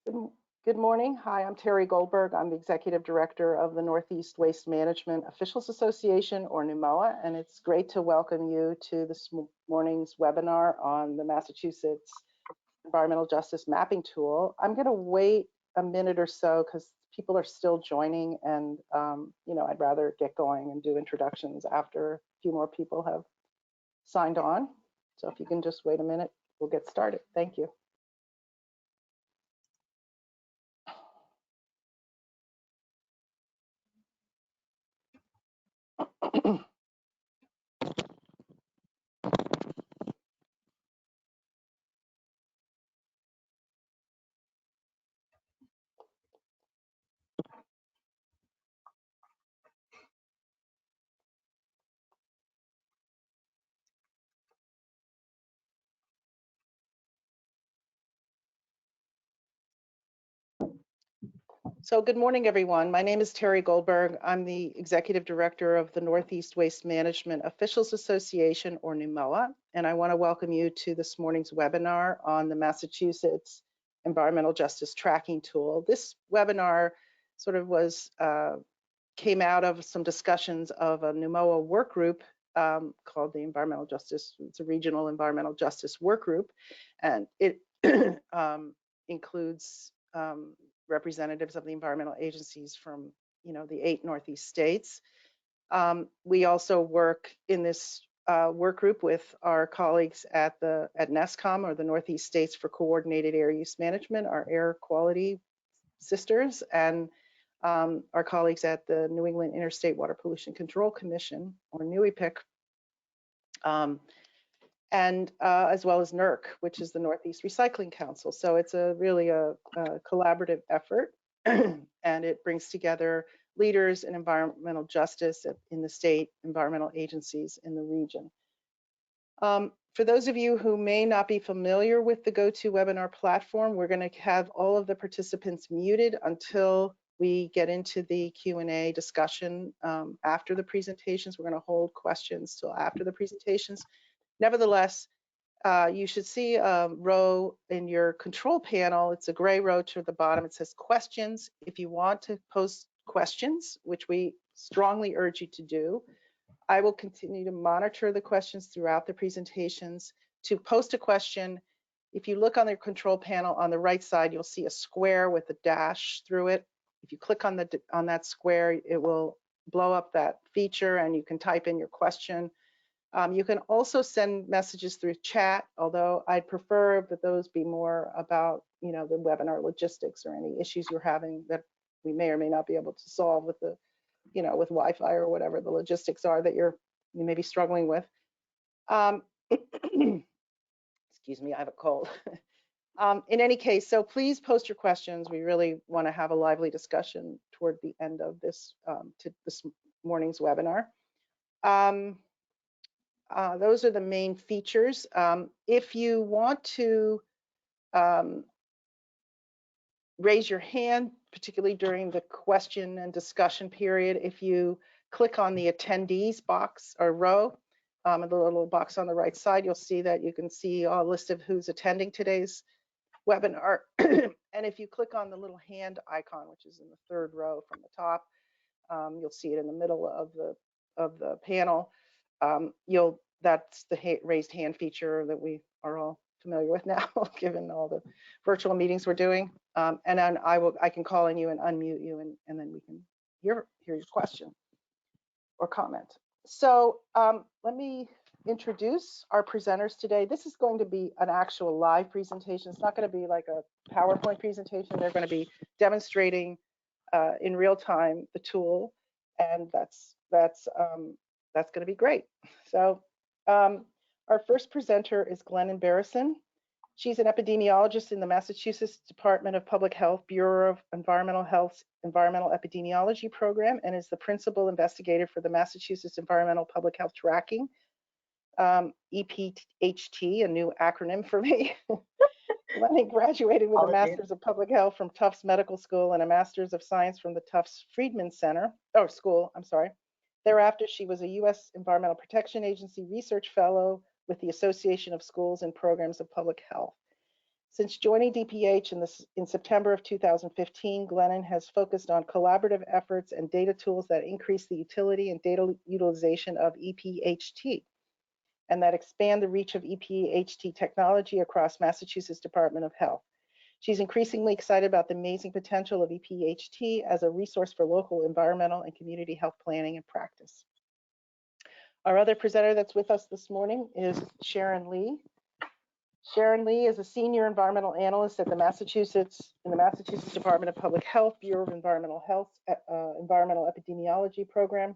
Good good morning. Hi, I'm Terry Goldberg. I'm the Executive Director of the Northeast Waste Management Officials Association, or NUMOA, and it's great to welcome you to this morning's webinar on the Massachusetts Environmental Justice Mapping Tool. I'm going to wait a minute or so because people are still joining, and I'd rather get going and do introductions after a few more people have signed on. So if you can just wait a minute, we'll get started. Thank you. So good morning, everyone. My name is Terry Goldberg. I'm the Executive Director of the Northeast Waste Management Officials Association, or NUMOA, and I want to welcome you to this morning's webinar on the Massachusetts Environmental Justice Tracking Tool. This webinar sort of came out of some discussions of a NUMOA work group called the Environmental Justice, it's a regional environmental justice work group, and it includes representatives of the environmental agencies from, the 8 Northeast states. We also work in this work group with our colleagues at NESCOM, or the Northeast States for Coordinated Air Use Management, our air quality sisters, and our colleagues at the New England Interstate Water Pollution Control Commission, or NUIPIC, and as well as NERC, which is the Northeast Recycling Council. So it's really a collaborative effort, and it brings together leaders in environmental justice in the state, environmental agencies in the region. For those of you who may not be familiar with the GoToWebinar platform, we're going to have all of the participants muted until we get into the Q&A discussion after the presentations. We're going to hold questions till after the presentations. Nevertheless, you should see a row in your control panel. It's a gray row to the bottom. It says questions. If you want to post questions, which we strongly urge you to do, I will continue to monitor the questions throughout the presentations. To post a question, if you look on the control panel on the right side, you'll see a square with a dash through it. If you click on that square, it will blow up that feature and you can type in your question. You can also send messages through chat, although I'd prefer that those be more about, the webinar logistics or any issues you're having that we may or may not be able to solve with the, with Wi-Fi or whatever the logistics are that you may be struggling with. Excuse me, I have a cold. In any case, so please post your questions. We really want to have a lively discussion toward the end of this morning's webinar. Those are the main features. If you want to raise your hand, particularly during the question and discussion period, if you click on the attendees box or row, the little box on the right side, you'll see that you can see a list of who's attending today's webinar. And if you click on the little hand icon, which is in the 3rd row from the top, you'll see it in the middle of the panel. That's the raised hand feature that we are all familiar with now, given all the virtual meetings we're doing. And then I can call on you and unmute you, and then we can hear your question or comment. So let me introduce our presenters today. This is going to be an actual live presentation. It's not going to be like a PowerPoint presentation. They're going to be demonstrating in real time the tool, and that's going to be great. So our first presenter is Glennon Barrison. She's an epidemiologist in the Massachusetts Department of Public Health Bureau of Environmental Health's Environmental Epidemiology Program, and is the principal investigator for the Massachusetts Environmental Public Health Tracking, EPHT, a new acronym for me. Glennon graduated with a Master's of Public Health from Tufts Medical School and a Master's of Science from the Tufts Friedman School. Thereafter, she was a U.S. Environmental Protection Agency Research Fellow with the Association of Schools and Programs of Public Health. Since joining DPH in September of 2015, Glennon has focused on collaborative efforts and data tools that increase the utility and data utilization of EPHT, and that expand the reach of EPHT technology across Massachusetts Department of Health. She's increasingly excited about the amazing potential of EPHT as a resource for local environmental and community health planning and practice. Our other presenter that's with us this morning is Sharon Lee. Sharon Lee is a senior environmental analyst at the Massachusetts Department of Public Health, Bureau of Environmental Health, Environmental Epidemiology Program.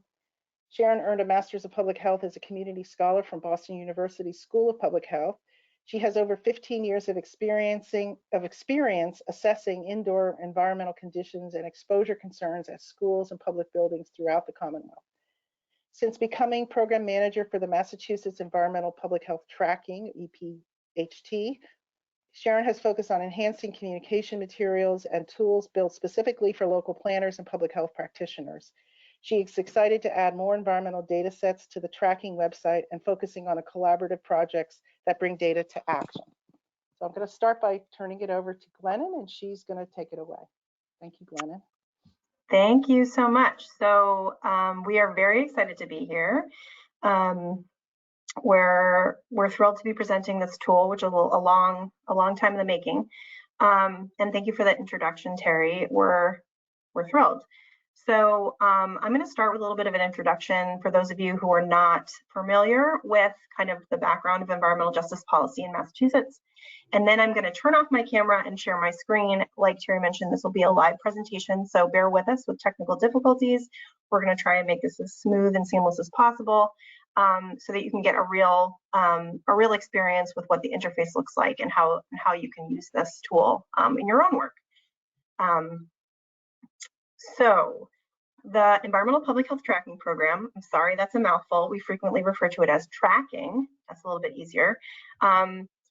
Sharon earned a Master's of Public Health as a community scholar from Boston University School of Public Health. She has over 15 years of experience assessing indoor environmental conditions and exposure concerns at schools and public buildings throughout the Commonwealth. Since becoming program manager for the Massachusetts Environmental Public Health Tracking, EPHT, Sharon has focused on enhancing communication materials and tools built specifically for local planners and public health practitioners. She is excited to add more environmental data sets to the tracking website and focusing on collaborative projects that bring data to action. So I'm going to start by turning it over to Glennon, and she's going to take it away. Thank you, Glennon. Thank you so much. So we are very excited to be here. We're thrilled to be presenting this tool, which is a long time in the making. And thank you for that introduction, Terry. We're thrilled. So I'm going to start with a little bit of an introduction for those of you who are not familiar with kind of the background of environmental justice policy in Massachusetts. And then I'm going to turn off my camera and share my screen. Like Terry mentioned, this will be a live presentation, so bear with us with technical difficulties. We're going to try and make this as smooth and seamless as possible so that you can get a real experience with what the interface looks like and how you can use this tool in your own work. So the Environmental Public Health Tracking Program, I'm sorry, that's a mouthful. We frequently refer to it as tracking. That's a little bit easier.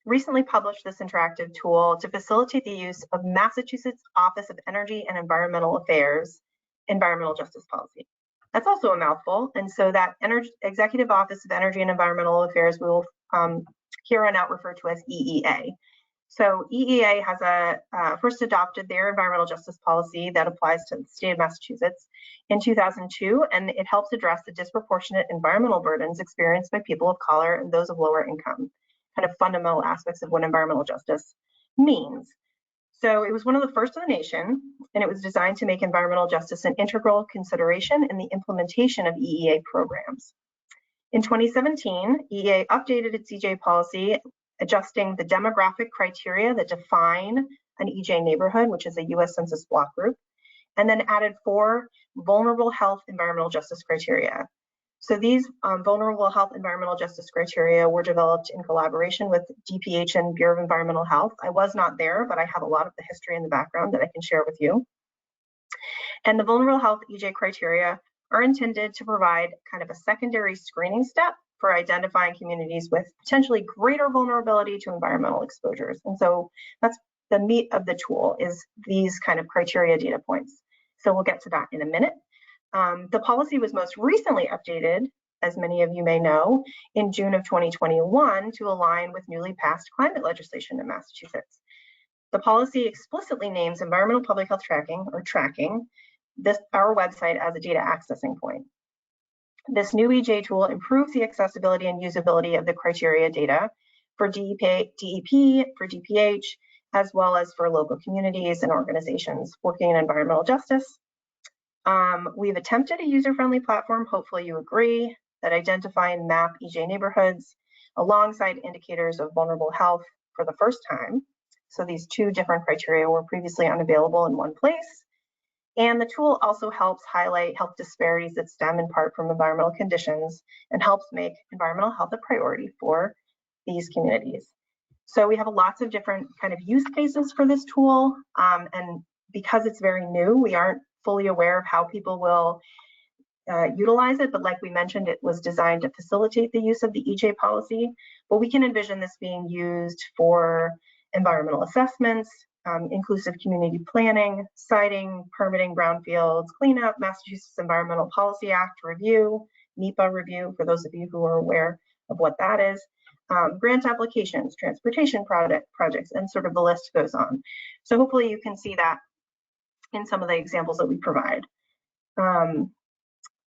Recently published this interactive tool to facilitate the use of Massachusetts Office of Energy and Environmental Affairs Environmental Justice Policy. That's also a mouthful. And so that Executive Office of Energy and Environmental Affairs we will here on out refer to as EEA. So EEA has first adopted their environmental justice policy that applies to the state of Massachusetts in 2002, and it helps address the disproportionate environmental burdens experienced by people of color and those of lower income, kind of fundamental aspects of what environmental justice means. So it was one of the first in the nation, and it was designed to make environmental justice an integral consideration in the implementation of EEA programs. In 2017, EEA updated its EJ policy, adjusting the demographic criteria that define an EJ neighborhood, which is a US Census block group, and then added 4 vulnerable health environmental justice criteria. So these vulnerable health environmental justice criteria were developed in collaboration with DPH and Bureau of Environmental Health. I was not there, but I have a lot of the history in the background that I can share with you. And the vulnerable health EJ criteria are intended to provide kind of a secondary screening step for identifying communities with potentially greater vulnerability to environmental exposures. And so that's the meat of the tool, is these kind of criteria data points. So we'll get to that in a minute. The policy was most recently updated, as many of you may know, in June of 2021 to align with newly passed climate legislation in Massachusetts. The policy explicitly names environmental public health tracking, or tracking, our website as a data accessing point. This new EJ tool improves the accessibility and usability of the criteria data for DEP, for DPH, as well as for local communities and organizations working in environmental justice. We've attempted a user-friendly platform, hopefully you agree, that identify and map EJ neighborhoods alongside indicators of vulnerable health for the first time. So these 2 different criteria were previously unavailable in one place. And the tool also helps highlight health disparities that stem in part from environmental conditions and helps make environmental health a priority for these communities. So we have lots of different kind of use cases for this tool. And because it's very new, we aren't fully aware of how people will utilize it. But like we mentioned, it was designed to facilitate the use of the EJ policy. But we can envision this being used for environmental assessments, inclusive community planning, siting, permitting, brownfields, cleanup, Massachusetts Environmental Policy Act review, NEPA review, for those of you who are aware of what that is, grant applications, transportation projects, and sort of the list goes on. So hopefully you can see that in some of the examples that we provide.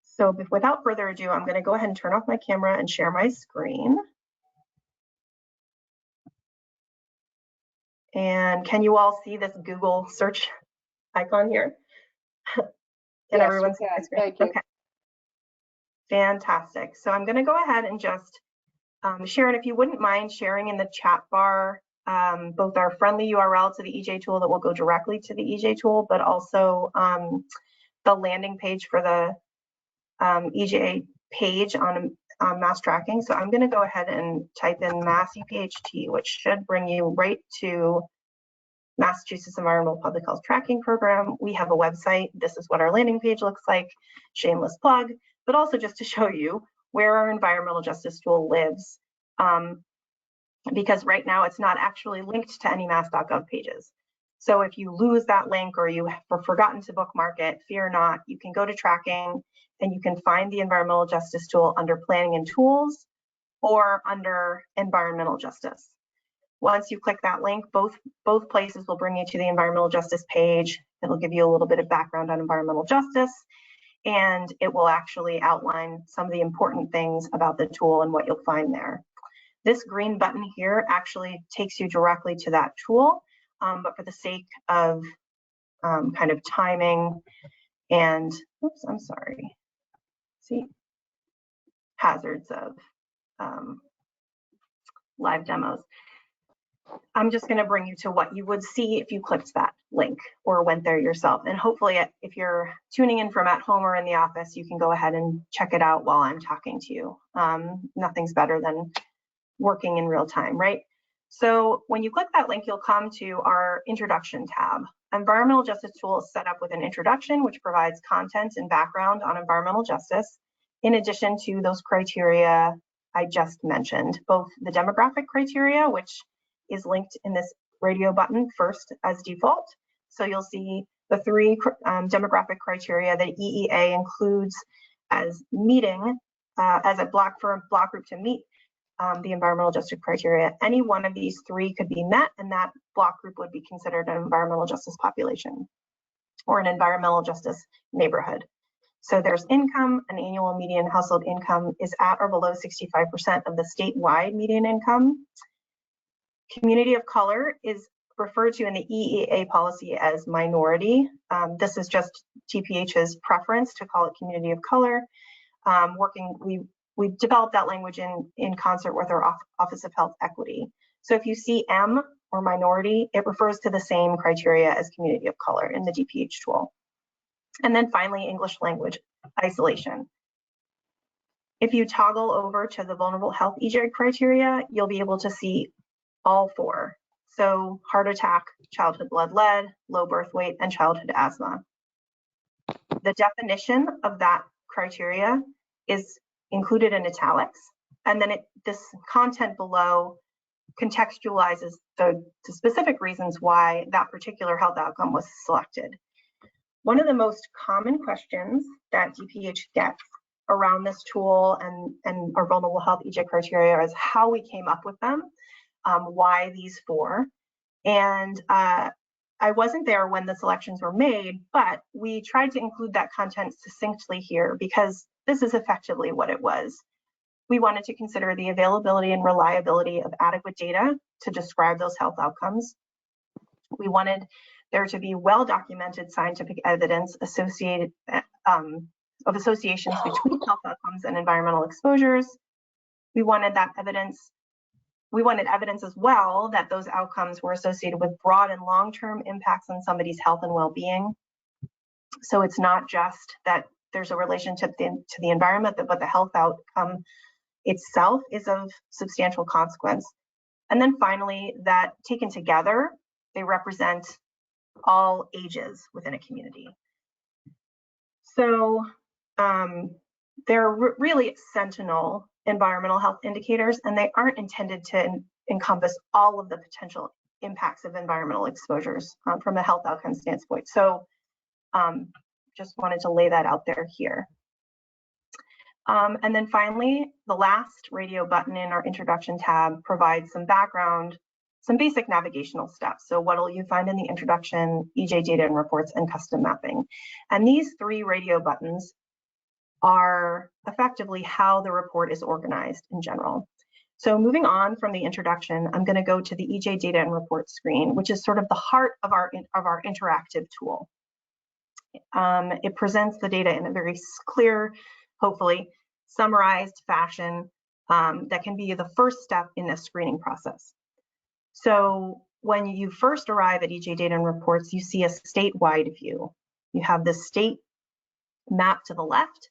So without further ado, I'm going to go ahead and turn off my camera and share my screen. And can you all see this Google search icon here? Yes, everyone's we can. Thank you. Okay. Fantastic. So I'm going to go ahead and just Sharon, if you wouldn't mind sharing in the chat bar both our friendly URL to the EJ tool that will go directly to the EJ tool, but also the landing page for the EJ page on mass tracking. So I'm going to go ahead and type in mass EPHT, which should bring you right to Massachusetts Environmental Public Health Tracking Program. We have a website. This is what our landing page looks like. Shameless plug, but also just to show you where our environmental justice tool lives, because right now it's not actually linked to any mass.gov pages. So if you lose that link or you have forgotten to bookmark it, fear not. You can go to tracking and you can find the environmental justice tool under planning and tools or under environmental justice. Once you click that link, both places will bring you to the environmental justice page. It'll give you a little bit of background on environmental justice, and it will actually outline some of the important things about the tool and what you'll find there. This green button here actually takes you directly to that tool, but for the sake of kind of timing and, oops, I'm sorry, see, hazards of live demos. I'm just going to bring you to what you would see if you clicked that link or went there yourself. And hopefully if you're tuning in from at home or in the office, you can go ahead and check it out while I'm talking to you. Nothing's better than working in real time, right? So when you click that link, you'll come to our introduction tab. Environmental justice tool is set up with an introduction, which provides content and background on environmental justice, in addition to those criteria I just mentioned, both the demographic criteria, which is linked in this radio button first as default. So you'll see the three demographic criteria that EEA includes as meeting, as a block for a block group to meet the environmental justice criteria. Any one of these three could be met, and that block group would be considered an environmental justice population or an environmental justice neighborhood. So there's income. An annual median household income is at or below 65% of the statewide median income. Community of color is referred to in the EEA policy as minority. This is just TPH's preference to call it community of color. We've developed that language in concert with our Office of Health Equity. So if you see M or minority, it refers to the same criteria as community of color in the DPH tool. And then finally, English language isolation. If you toggle over to the vulnerable health EJ criteria, you'll be able to see all four. So heart attack, childhood blood lead, low birth weight, and childhood asthma. The definition of that criteria is included in italics, and then this content below contextualizes the specific reasons why that particular health outcome was selected. One of the most common questions that DPH gets around this tool and our vulnerable health EJ criteria is how we came up with them, why these four. And I wasn't there when the selections were made, but we tried to include that content succinctly here because this is effectively what it was. We wanted to consider the availability and reliability of adequate data to describe those health outcomes. We wanted there to be well-documented scientific evidence associated of associations between health outcomes and environmental exposures. We wanted that evidence. We wanted evidence as well that those outcomes were associated with broad and long-term impacts on somebody's health and well-being. So it's not just that there's a relationship to the environment, but the health outcome itself is of substantial consequence. And then finally, that taken together, they represent all ages within a community. So they're really sentinel environmental health indicators, and they aren't intended to encompass all of the potential impacts of environmental exposures from a health outcome standpoint. So just wanted to lay that out there here. And then finally, the last radio button in our introduction tab provides some background, some basic navigational steps. So what will you find in the introduction, EJ data and reports, and custom mapping. And these 3 radio buttons are effectively how the report is organized in general. So moving on from the introduction, I'm going to go to the EJ data and reports screen, which is sort of the heart of our interactive tool. It presents the data in a very clear, hopefully summarized fashion that can be the first step in the screening process. So when you first arrive at EJ data and reports, you see a statewide view. You have the state map to the left,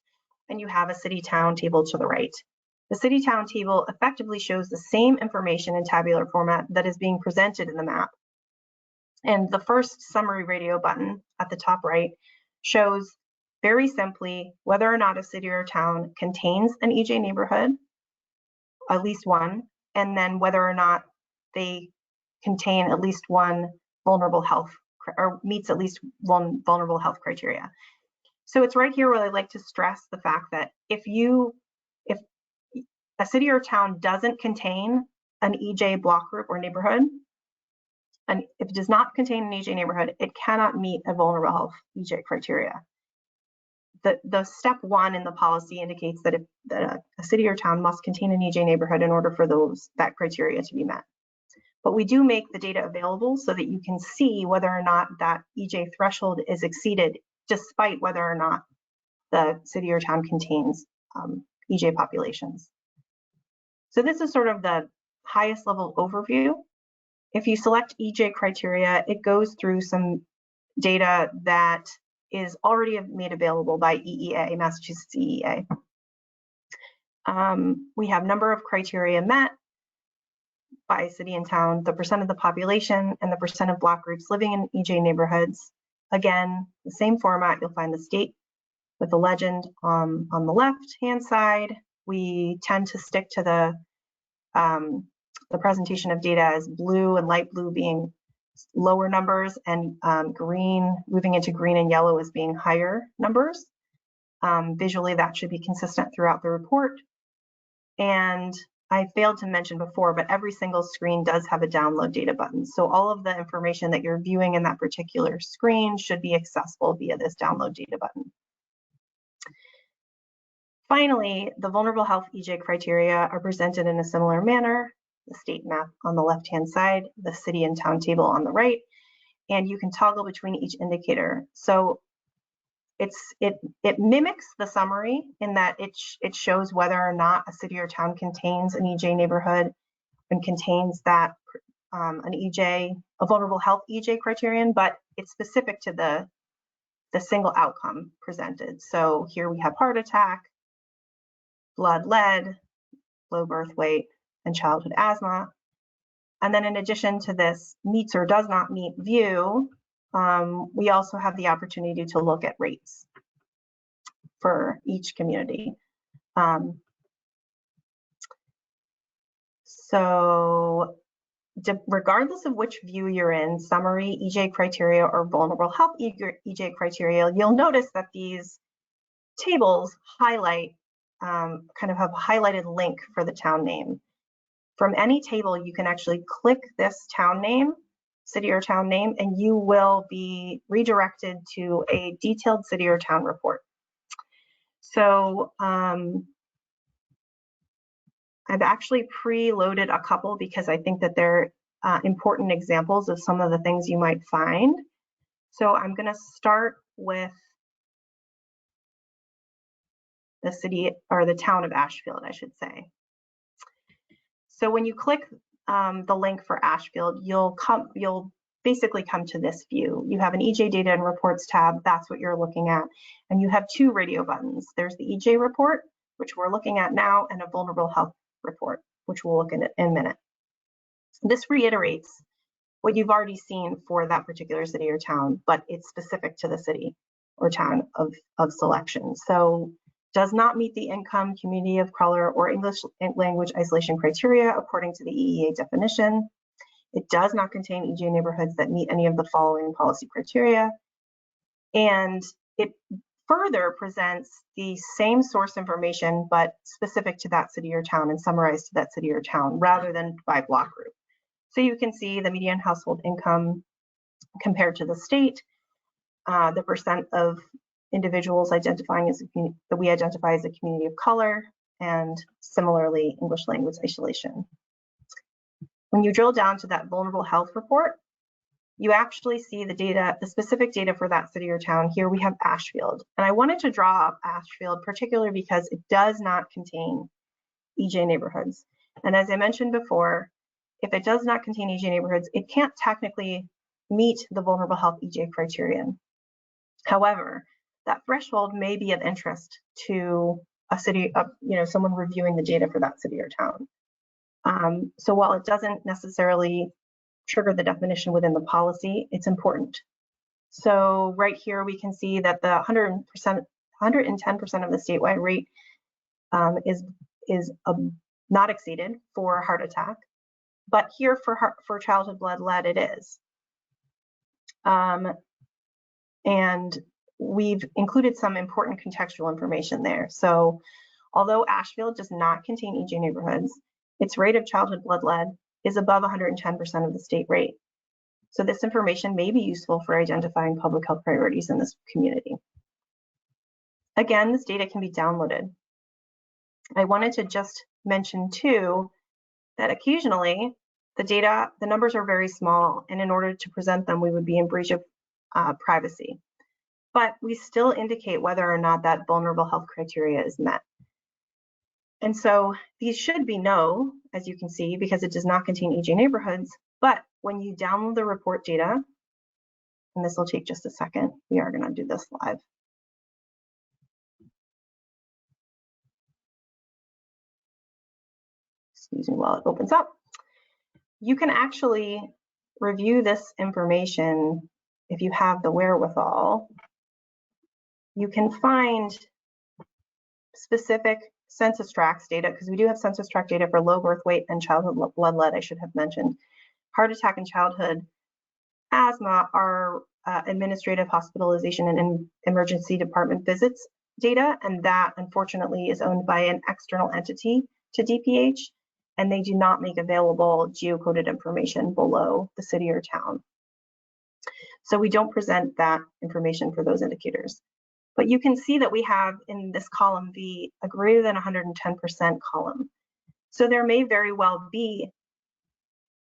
and you have a city-town table to the right. The city-town table effectively shows the same information in tabular format that is being presented in the map. And the first summary radio button at the top right shows very simply whether or not a city or town contains an EJ neighborhood, at least one, and then whether or not they contain at least one vulnerable health or meets at least one vulnerable health criteria. So it's right here where I like to stress the fact that if a city or town doesn't contain an EJ block group or neighborhood, and if it does not contain an EJ neighborhood, it cannot meet a vulnerable health EJ criteria. The step 1 in the policy indicates that a city or town must contain an EJ neighborhood in order for that criteria to be met. But we do make the data available so that you can see whether or not that EJ threshold is exceeded, despite whether or not the city or town contains EJ populations. So this is sort of the highest level overview. If you select EJ criteria, it goes through some data that is already made available by EEA, Massachusetts EEA. We have number of criteria met by city and town, the percent of the population, and the percent of block groups living in EJ neighborhoods. Again, the same format, you'll find the state with the legend on the left-hand side. We tend to stick to the presentation of data as blue and light blue being lower numbers, and green, moving into green and yellow as being higher numbers. Visually, that should be consistent throughout the report. And I failed to mention before, but every single screen does have a download data button. So all of the information that you're viewing in that particular screen should be accessible via this download data button. Finally, the vulnerable health EJ criteria are presented in a similar manner. The state map on the left-hand side, the city and town table on the right, and you can toggle between each indicator. So it mimics the summary in that it shows whether or not a city or town contains an EJ neighborhood and contains that a vulnerable health EJ criterion, but it's specific to the single outcome presented. So here we have heart attack, blood lead, low birth weight, and childhood asthma. And then in addition to this meets or does not meet view, we also have the opportunity to look at rates for each community. So regardless of which view you're in, summary, EJ criteria, or vulnerable health EJ criteria, you'll notice that these tables highlight, kind of have a highlighted link for the town name. From any table, you can actually click this town name, city or town name, and you will be redirected to a detailed city or town report. So I've actually preloaded a couple because I think that they're important examples of some of the things you might find. So I'm going to start with the city or the town of Ashfield, I should say. So when you click the link for Ashfield, you'll basically come to this view. You have an EJ data and reports tab, that's what you're looking at. And you have 2 radio buttons. There's the EJ report, which we're looking at now, and a vulnerable health report, which we'll look at in a minute. This reiterates what you've already seen for that particular city or town, but it's specific to the city or town of selection. So does not meet the income, community of color, or English language isolation criteria according to the EEA definition. It does not contain EJ neighborhoods that meet any of the following policy criteria. And it further presents the same source information, but specific to that city or town and summarized to that city or town rather than by block group. So you can see the median household income compared to the state, the percent of individuals identifying as that we identify as a community of color, and similarly English language isolation. When you drill down to that vulnerable health report, you actually see the data, the specific data for that city or town. Here we have Ashfield, and I wanted to draw up Ashfield particularly because it does not contain EJ neighborhoods. And as I mentioned before, if it does not contain EJ neighborhoods, it can't technically meet the vulnerable health EJ criterion. However, that threshold may be of interest to a city, someone reviewing the data for that city or town. So while it doesn't necessarily trigger the definition within the policy, it's important. So right here we can see that the 110% of the statewide rate is not exceeded for a heart attack, but here for childhood blood lead it is. And we've included some important contextual information there. So although Ashfield does not contain EJ neighborhoods, its rate of childhood blood lead is above 110% of the state rate. So this information may be useful for identifying public health priorities in this community. Again, this data can be downloaded. I wanted to just mention too that occasionally the numbers are very small, and in order to present them, we would be in breach of privacy. But we still indicate whether or not that vulnerable health criteria is met. And so these should be no, as you can see, because it does not contain EJ neighborhoods. But when you download the report data, and this will take just a second, we are going to do this live. Excuse me while it opens up. You can actually review this information if you have the wherewithal. You can find specific census tracts data, because we do have census tract data for low birth weight and childhood blood lead, I should have mentioned. Heart attack and childhood asthma are administrative hospitalization and emergency department visits data, and that unfortunately is owned by an external entity to DPH, and they do not make available geocoded information below the city or town. So we don't present that information for those indicators. But you can see that we have in this column V a greater than 110% column. So there may very well be,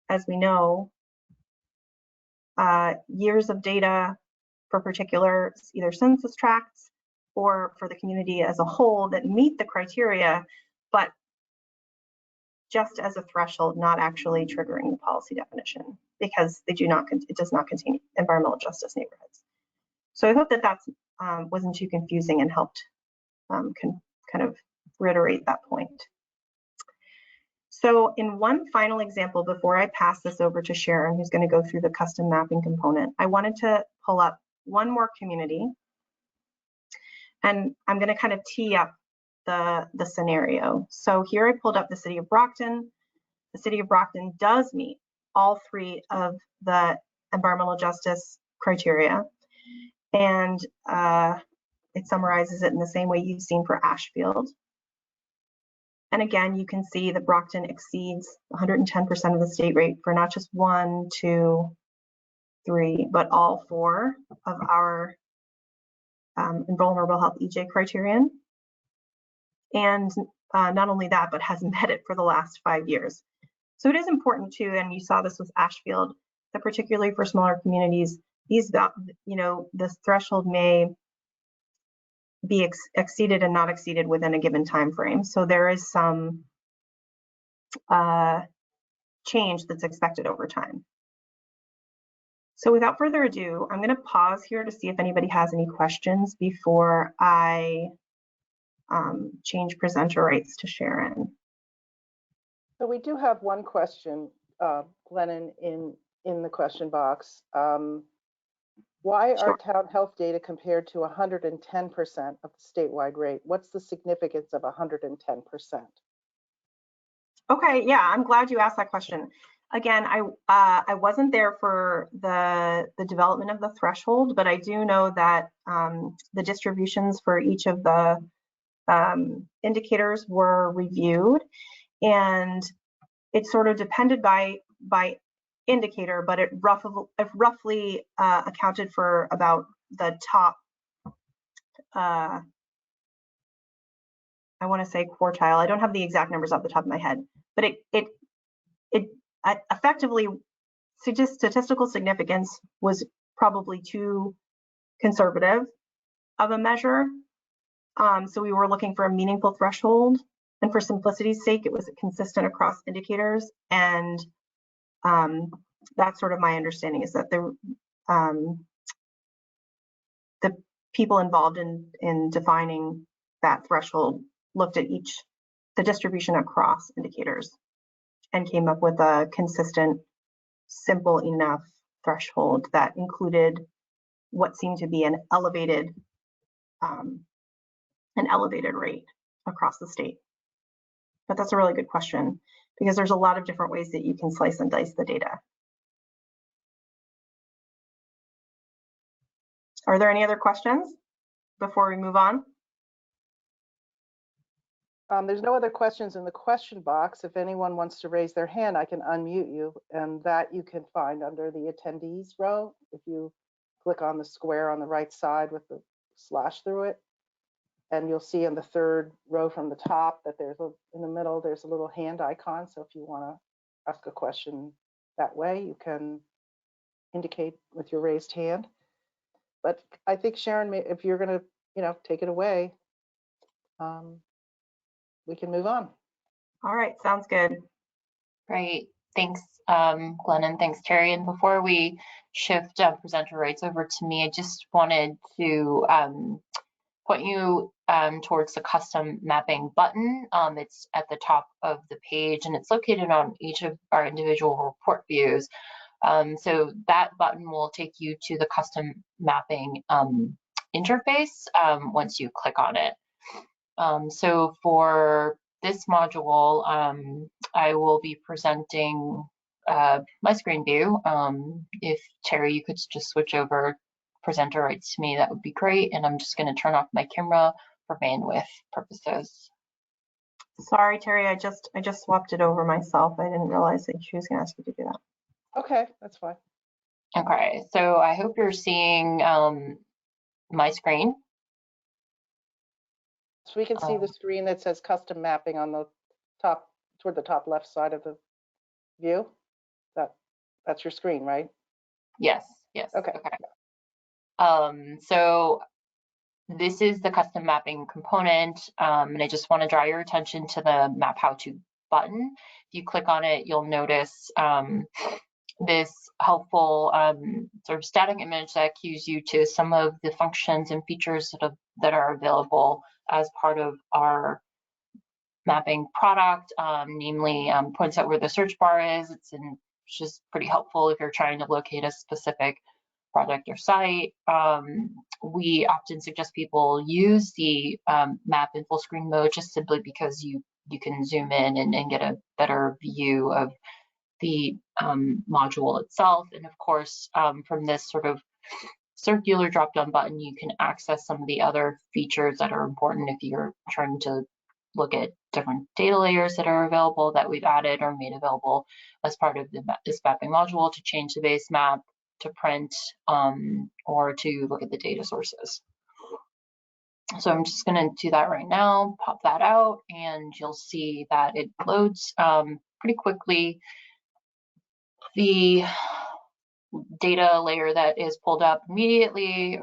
as we know, years of data for particular either census tracts or for the community as a whole that meet the criteria, but just as a threshold, not actually triggering the policy definition because it does not contain environmental justice neighborhoods. So I hope that that wasn't too confusing and helped kind of reiterate that point. So in one final example, before I pass this over to Sharon, who's going to go through the custom mapping component, I wanted to pull up one more community, and I'm going to kind of tee up the scenario. So here I pulled up the city of Brockton. The city of Brockton does meet all three of the environmental justice criteria, and it summarizes it in the same way you've seen for Ashfield. And again, you can see that Brockton exceeds 110% of the state rate for not just 1, 2, 3, but all 4 of our vulnerable health EJ criterion. And not only that, but has met it for the last 5 years. So it is important too, and you saw this with Ashfield, that particularly for smaller communities, these, this threshold may be exceeded and not exceeded within a given time frame. So there is some change that's expected over time. So without further ado, I'm going to pause here to see if anybody has any questions before I change presenter rights to Sharon. So we do have one question, Glennon, in the question box. Why Sure. are town health data compared to 110% of the statewide rate? What's the significance of 110%? Okay, yeah, I'm glad you asked that question. Again, I wasn't there for the development of the threshold, but I do know that the distributions for each of the indicators were reviewed, and it sort of depended by indicator, but it roughly accounted for about the top, I want to say quartile. I don't have the exact numbers off the top of my head, but it effectively, statistical significance was probably too conservative of a measure. So we were looking for a meaningful threshold, and for simplicity's sake, it was consistent across indicators. And that's sort of my understanding, is that the people involved in defining that threshold looked at the distribution across indicators and came up with a consistent, simple enough threshold that included what seemed to be an elevated rate across the state. But that's a really good question, because there's a lot of different ways that you can slice and dice the data. Are there any other questions before we move on? There's no other questions in the question box. If anyone wants to raise their hand, I can unmute you, and that you can find under the attendees row. If you click on the square on the right side with the slash through it, and you'll see in the third row from the top that in the middle, there's a little hand icon. So if you want to ask a question that way, you can indicate with your raised hand. But I think, Sharon, if you're going to, take it away, we can move on. All right, sounds good. Great, thanks, Glenn, and thanks, Terry. And before we shift presenter rights over to me, I just wanted to point you towards the custom mapping button. It's at the top of the page, and it's located on each of our individual report views. So that button will take you to the custom mapping interface once you click on it. So for this module, I will be presenting my screen view. If Terry, you could just switch over presenter rights to me, that would be great. And I'm just going to turn off my camera for bandwidth purposes. Sorry, Terry, I just swapped it over myself. I didn't realize that she was going to ask you to do that. Okay, that's fine. Okay, so I hope you're seeing my screen. So we can see the screen that says custom mapping on the top, toward the top left side of the view. That's your screen, right? Yes, yes. Okay. So this is the custom mapping component, and I just want to draw your attention to the map how to button. If you click on it, you'll notice this helpful sort of static image that cues you to some of the functions and features that are available as part of our mapping product, namely points out where the search bar is. Which is pretty helpful if you're trying to locate a specific project or site. We often suggest people use the map in full screen mode just simply because you can zoom in and get a better view of the module itself. And of course, from this sort of circular drop-down button, you can access some of the other features that are important if you're trying to look at different data layers that are available that we've added or made available as part of this mapping module, to change the base map, to print, or to look at the data sources. So I'm just going to do that right now, pop that out, and you'll see that it loads pretty quickly. The data layer that is pulled up immediately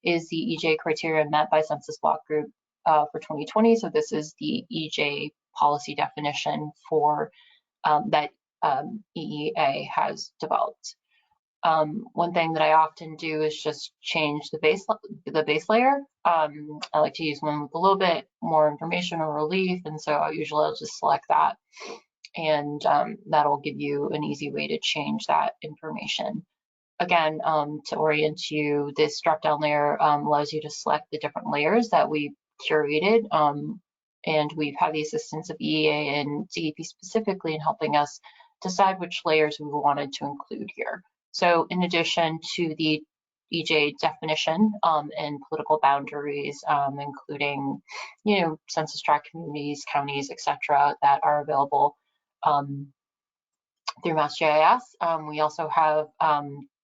is the EJ criteria met by census block group for 2020. So this is the EJ policy definition for that EEA has developed. One thing that I often do is just change the base layer. I like to use one with a little bit more information or relief, and so I'll just select that, and that'll give you an easy way to change that information. Again, to orient you, this drop-down layer allows you to select the different layers that we curated, and we've had the assistance of EEA and CEP specifically in helping us decide which layers we wanted to include here. So in addition to the EJ definition and political boundaries, including, census tract communities, counties, etc., that are available through MassGIS. We also have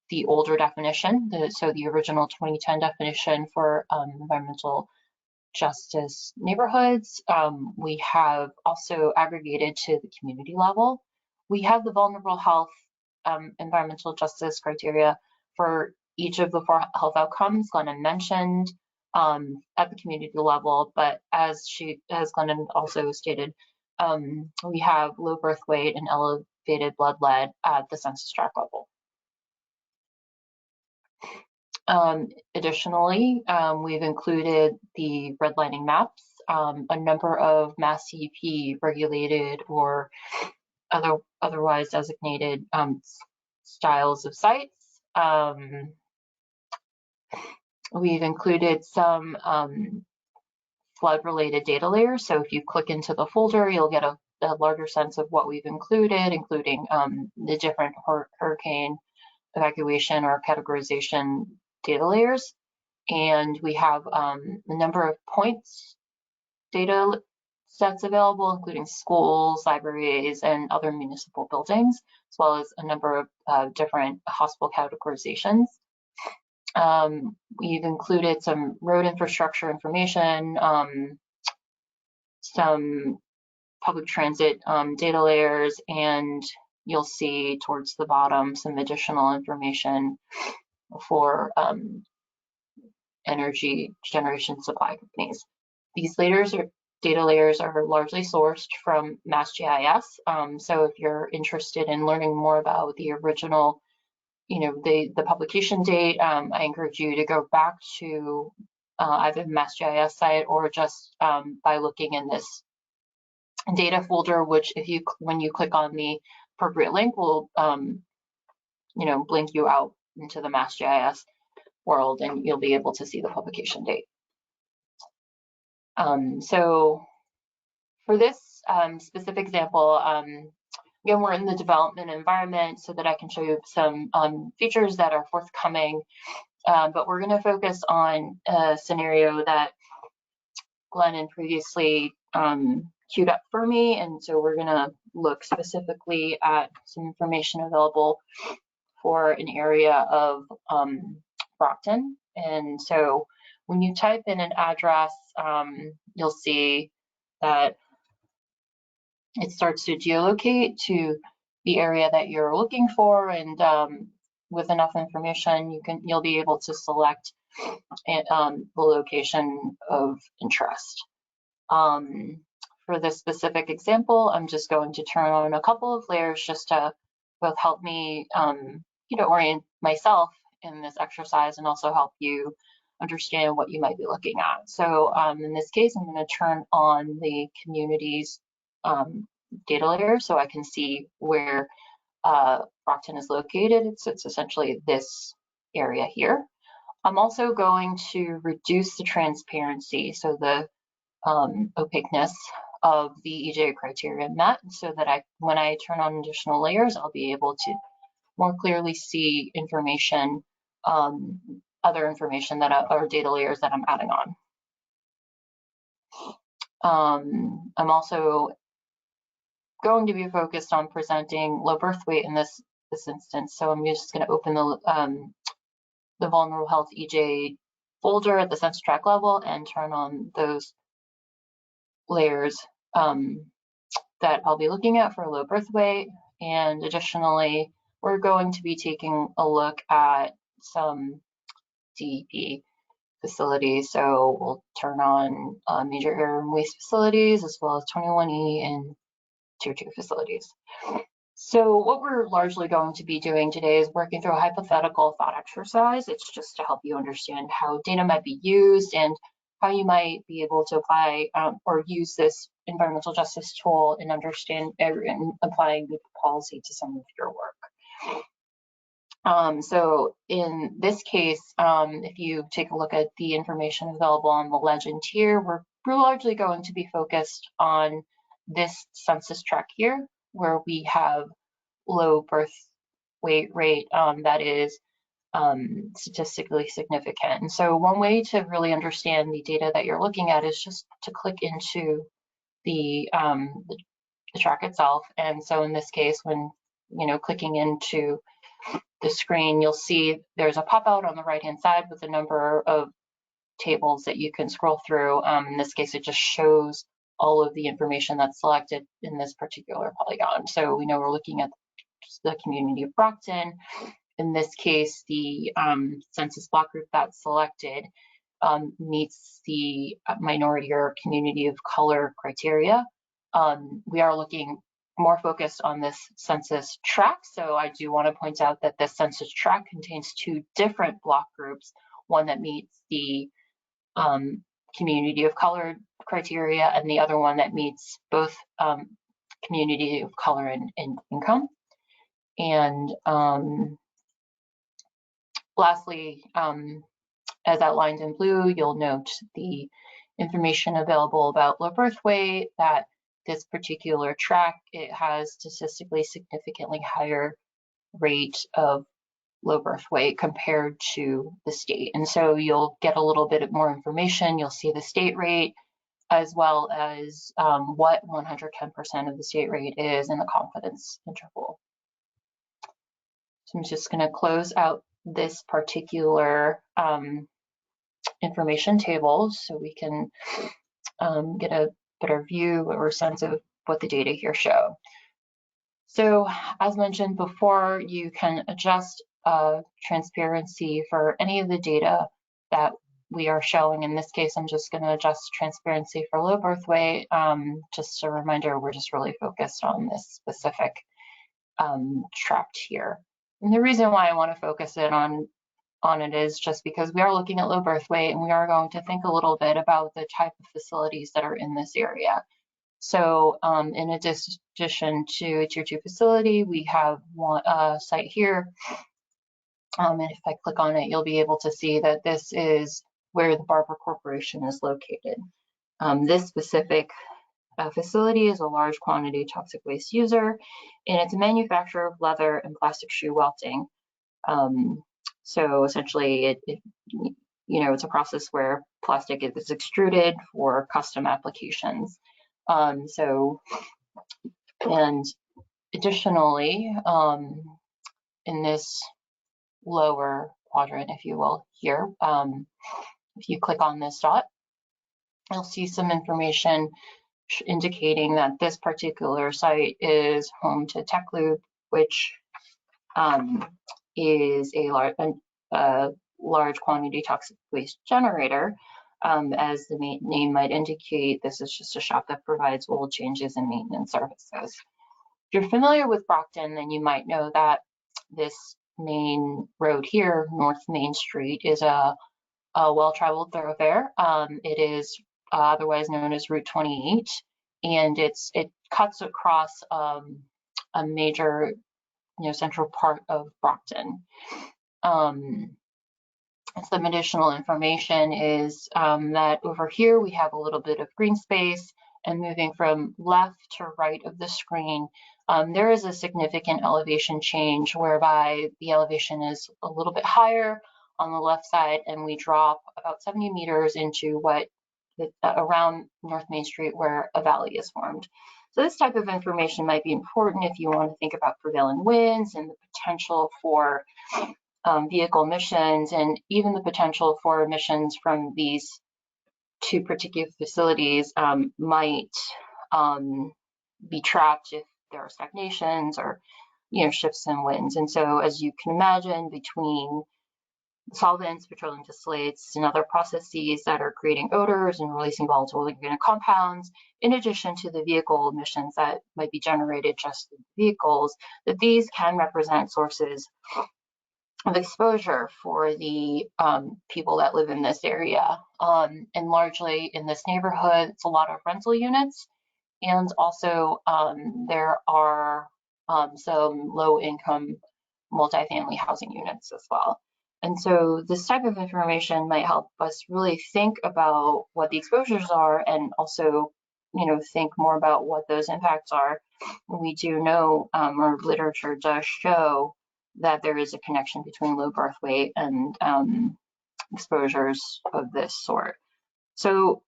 the older definition, so the original 2010 definition for environmental justice neighborhoods. We have also aggregated to the community level. We have the vulnerable health environmental justice criteria for each of the 4 health outcomes Glennon mentioned at the community level, but as Glennon also stated, we have low birth weight and elevated blood lead at the census tract level. Additionally, we've included the redlining maps, a number of Mass CEP regulated or otherwise designated styles of sites. We've included some flood-related data layers. So if you click into the folder, you'll get a larger sense of what we've included, including the different hurricane evacuation or categorization data layers. And we have a number of points data sets available, including schools, libraries, and other municipal buildings, as well as a number of different hospital categorizations. We've included some road infrastructure information, some public transit data layers, and you'll see towards the bottom some additional information for energy generation supply companies. These data layers are largely sourced from MassGIS. So if you're interested in learning more about the original, the publication date, I encourage you to go back to either the MassGIS site or just by looking in this data folder, which when you click on the appropriate link will blink you out into the MassGIS world, and you'll be able to see the publication date. So for this specific example, again, we're in the development environment so that I can show you some features that are forthcoming, but we're going to focus on a scenario that Glennon previously queued up for me, and so we're going to look specifically at some information available for an area of Brockton. And so when you type in an address, you'll see that it starts to geolocate to the area that you're looking for, and with enough information, you'll be able to select the location of interest. For this specific example, I'm just going to turn on a couple of layers just to both help me, orient myself in this exercise and also help you understand what you might be looking at. So in this case, I'm going to turn on the community's data layer so I can see where Brockton is located. It's essentially this area here. I'm also going to reduce the transparency, so the opaqueness of the EJ criteria met, so that when I turn on additional layers, I'll be able to more clearly see information, other information or data layers that I'm adding on. I'm also going to be focused on presenting low birth weight in this instance. So I'm just going to open the vulnerable health EJ folder at the census tract level and turn on those layers that I'll be looking at for low birth weight. And additionally, we're going to be taking a look at some DEP facilities. So we'll turn on major air and waste facilities, as well as 21E and Tier 2 facilities. So what we're largely going to be doing today is working through a hypothetical thought exercise. It's just to help you understand how data might be used and how you might be able to apply or use this environmental justice tool and understand and applying the policy to some of your work. So in this case, if you take a look at the information available on the legend here, we're largely going to be focused on this census tract here, where we have low birth weight rate that is statistically significant. And so one way to really understand the data that you're looking at is just to click into the track itself. And so in this case, when clicking into the screen, you'll see there's a pop-out on the right-hand side with a number of tables that you can scroll through. In this case, it just shows all of the information that's selected in this particular polygon. So we know we're looking at the community of Brockton. In this case, the census block group that's selected meets the minority or community of color criteria. We are looking more focused on this census tract. So I do want to point out that this census tract contains two different block groups, one that meets the community of color criteria and the other one that meets both community of color and income. And lastly, as outlined in blue, you'll note the information available about low birth weight, that this particular tract, it has statistically significantly higher rate of low birth weight compared to the state. And so you'll get a little bit more information. You'll see the state rate as well as what 110% of the state rate is in the confidence interval. So I'm just going to close out this particular information table so we can get a better view or sense of what the data here show. So as mentioned before, you can adjust transparency for any of the data that we are showing. In this case, I'm just going to adjust transparency for low birth weight. Just a reminder, we're just really focused on this specific tract here. And the reason why I want to focus in on it is just because we are looking at low birth weight, and we are going to think a little bit about the type of facilities that are in this area. So in addition to a Tier 2 facility, we have one site here. And if I click on it, you'll be able to see that this is where the Barber Corporation is located. This specific facility is a large quantity toxic waste user, and it's a manufacturer of leather and plastic shoe welting. So essentially, it's a process where plastic is extruded for custom applications. And additionally, in this lower quadrant, if you will, here, if you click on this dot, you'll see some information indicating that this particular site is home to Tech Loop, which is a large quantity toxic waste generator. As the name might indicate, this is just a shop that provides oil changes and maintenance services. If you're familiar with Brockton, then you might know that this main road here, North Main Street, is a well-traveled thoroughfare. It is otherwise known as Route 28, and it cuts across a major, central part of Brockton. Some additional information is that over here we have a little bit of green space, and moving from left to right of the screen, there is a significant elevation change whereby the elevation is a little bit higher on the left side, and we drop about 70 meters into around North Main Street where a valley is formed. So this type of information might be important if you want to think about prevailing winds and the potential for vehicle emissions, and even the potential for emissions from these two particular facilities might be trapped if there are stagnations or shifts in winds. And so, as you can imagine, between solvents, petroleum distillates, and other processes that are creating odors and releasing volatile organic compounds, in addition to the vehicle emissions that might be generated just in vehicles, that these can represent sources of exposure for the people that live in this area. And largely in this neighborhood, it's a lot of rental units, and also there are some low-income multifamily housing units as well. And so this type of information might help us really think about what the exposures are, and also think more about what those impacts are, we do know, or literature does show, that there is a connection between low birth weight and exposures of this sort. So,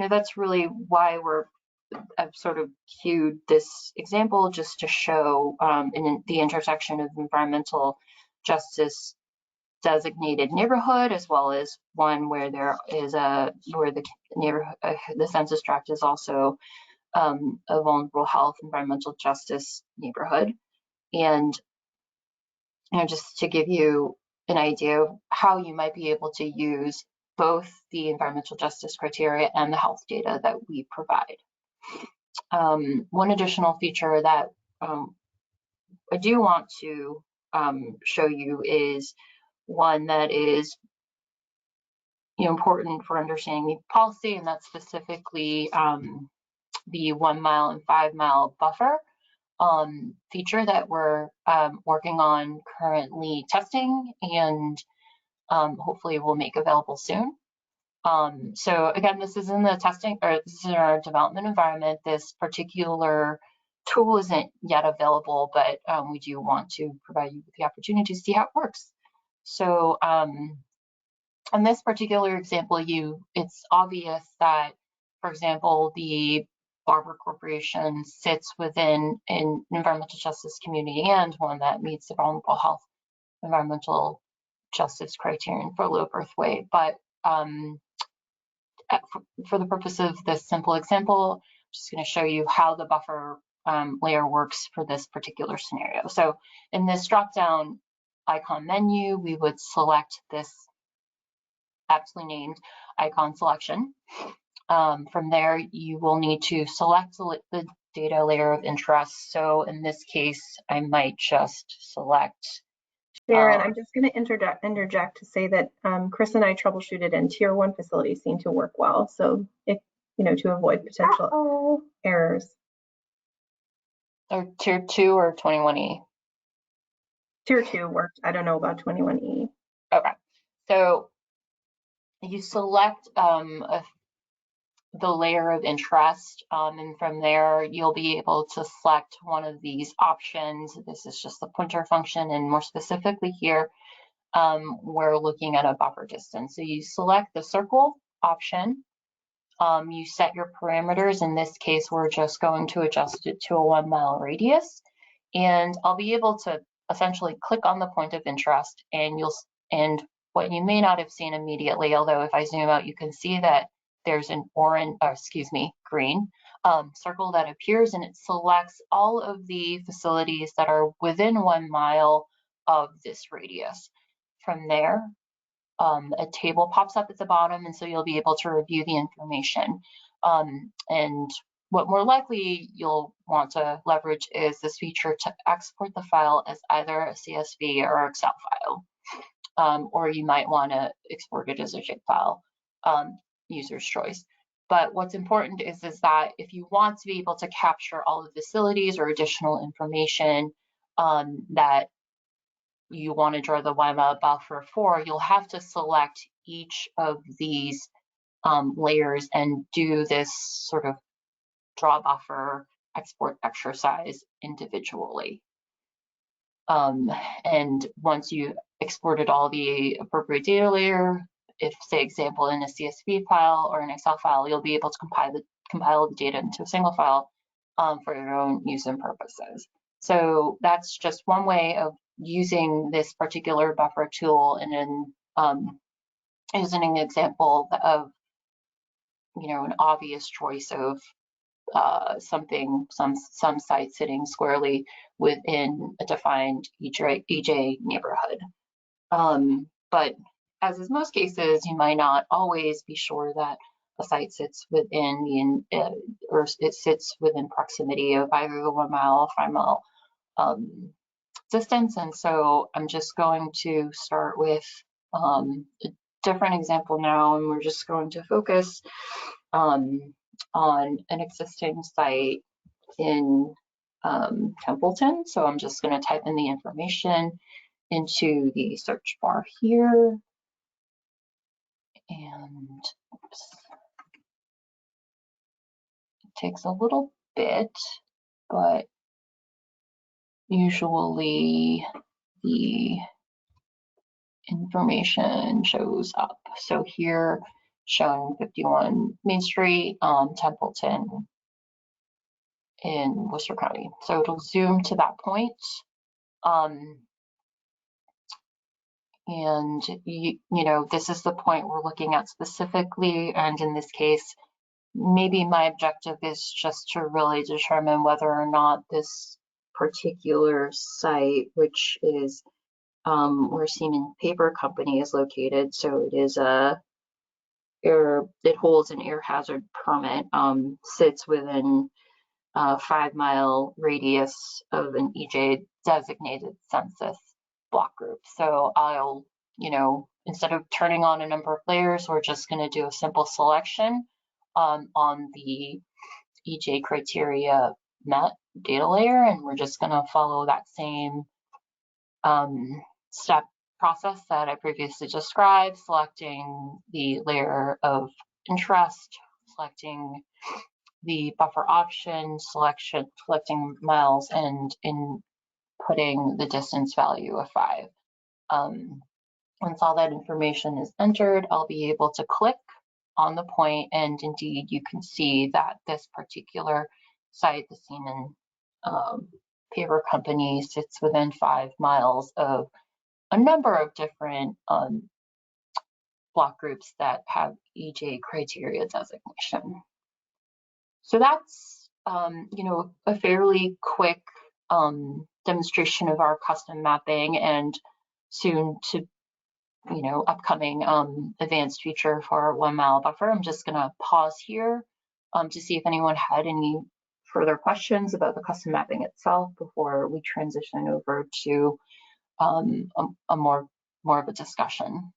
that's really why I've sort of cued this example, just to show in the intersection of environmental justice designated neighborhood, as well as one where there is where the neighborhood, the census tract is also a vulnerable health environmental justice neighborhood. And just to give you an idea of how you might be able to use both the environmental justice criteria and the health data that we provide. One additional feature that I do want to show you is one that is important for understanding policy, and that's specifically the 1 mile and 5 mile buffer feature that we're working on currently testing, and hopefully will make available soon. So again, this is in the testing, or this is in our development environment. This particular tool isn't yet available, but we do want to provide you with the opportunity to see how it works. So in this particular example, it's obvious that, for example, the Barber Corporation sits within an environmental justice community and one that meets the vulnerable health environmental justice criterion for low birth weight. But for the purpose of this simple example, I'm just going to show you how the buffer layer works for this particular scenario. So in this drop-down icon menu, we would select this aptly named icon selection. From there, you will need to select the data layer of interest. So in this case, I might just select. Sharon, I'm just going to interject to say that Chris and I troubleshooted, and Tier 1 facilities seem to work well. So if, to avoid potential errors. Or Tier 2 or 21E? Tier 2 worked. I don't know about 21E. Okay. So you select the layer of interest, and from there you'll be able to select one of these options. This is just the pointer function, and more specifically here, we're looking at a buffer distance. So you select the circle option, you set your parameters. In this case, we're just going to adjust it to a 1 mile radius, and I'll be able to essentially click on the point of interest, and what you may not have seen immediately, although if I zoom out, you can see that there's an green circle that appears, and it selects all of the facilities that are within 1 mile of this radius. From there, a table pops up at the bottom, and so you'll be able to review the information. And what more likely you'll want to leverage is this feature to export the file as either a CSV or Excel file, or you might want to export it as a JPEG file, user's choice. But what's important is that if you want to be able to capture all the facilities or additional information that you want to draw the 1 mile buffer for, you'll have to select each of these layers and do this sort of draw buffer export exercise individually. And once you exported all the appropriate data layer, if, say, example, in a CSV file or an Excel file, you'll be able to compile the data into a single file for your own use and purposes. So that's just one way of using this particular buffer tool, and then using an example of an obvious choice of some site sitting squarely within a defined EJ neighborhood. But as is most cases, you might not always be sure that a site sits within or it sits within proximity of either the 1 mile or 5 mile distance. And so I'm just going to start with a different example now, and we're just going to focus on an existing site in Templeton. So I'm just going to type in the information into the search bar here, and takes a little bit, but usually the information shows up. So here, showing 51 Main Street, Templeton in Worcester County. So it'll zoom to that point. And you know, this is the point we're looking at specifically. And in this case, maybe my objective is just to really determine whether or not this particular site, which is where Seaman Paper Company is located. So it is it holds an air hazard permit, sits within a 5-mile radius of an EJ designated census block group. So I'll, you know, instead of turning on a number of layers, we're just going to do a simple selection on the EJ criteria met data layer, and we're just going to follow that same step process that I previously described, selecting the layer of interest, selecting the buffer option, selecting miles, and inputting the distance value of 5. Once all that information is entered, I'll be able to click on the point, and indeed you can see that this particular site, the Seaman Paper Company, sits within 5 miles of a number of different block groups that have EJ criteria designation. So that's you know, a fairly quick demonstration of our custom mapping, and soon to, you know, upcoming advanced feature for our 1 mile buffer. I'm just going to pause here to see if anyone had any further questions about the custom mapping itself before we transition over to a more of a discussion.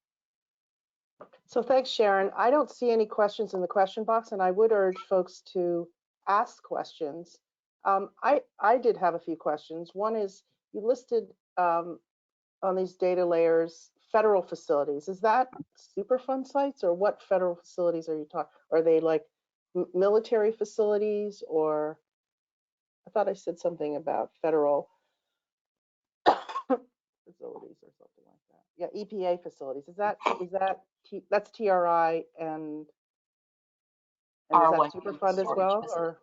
So thanks, Sharon. I don't see any questions in the question box, and I would urge folks to ask questions. I did have a few questions. One is, you listed on these data layers federal facilities. Is that Superfund sites, or what federal facilities are you talking? Are they like military facilities, or I thought I said something about federal facilities or something like that. Yeah, EPA facilities. Is that that's TRI and is that Superfund as well? Or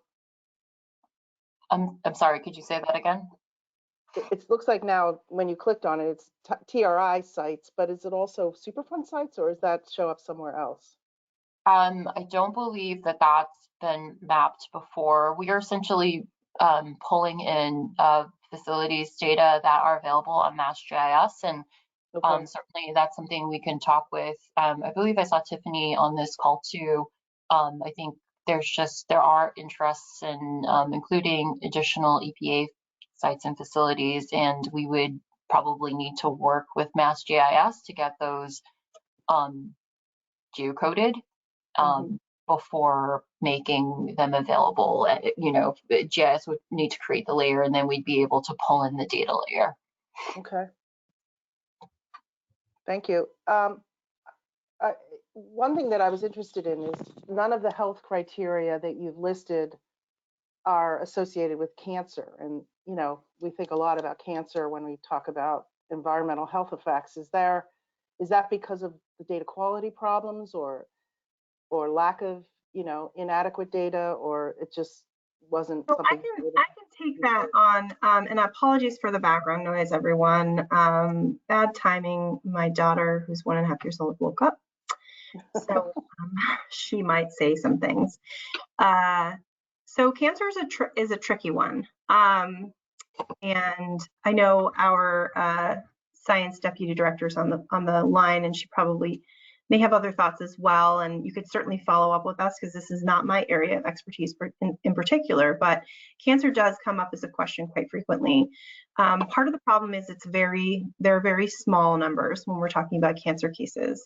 I'm sorry, could you say that again? It looks like now when you clicked on it, it's TRI sites, but is it also Superfund sites, or does that show up somewhere else? I don't believe that that's been mapped before. We are essentially pulling in facilities data that are available on MassGIS, and okay. Certainly that's something we can talk with. I believe I saw Tiffany on this call too. I think there are interests in including additional EPA sites and facilities, and we would probably need to work with MassGIS to get those geocoded before making them available. You know, GIS would need to create the layer, and then we'd be able to pull in the data layer. Okay. Thank you. One thing that I was interested in is none of the health criteria that you've listed are associated with cancer. And, you know, we think a lot about cancer when we talk about environmental health effects. Is that because of the data quality problems, or lack of, you know, inadequate data, or it just wasn't something? I can take that on, and apologies for the background noise, everyone. Bad timing. My daughter, who's 1.5 years old, woke up, so she might say some things. So cancer is a tricky one, and I know our science deputy director's on the line, and she probably may have other thoughts as well, and you could certainly follow up with us, because this is not my area of expertise in particular, but cancer does come up as a question quite frequently. Part of the problem is there are very small numbers when we're talking about cancer cases,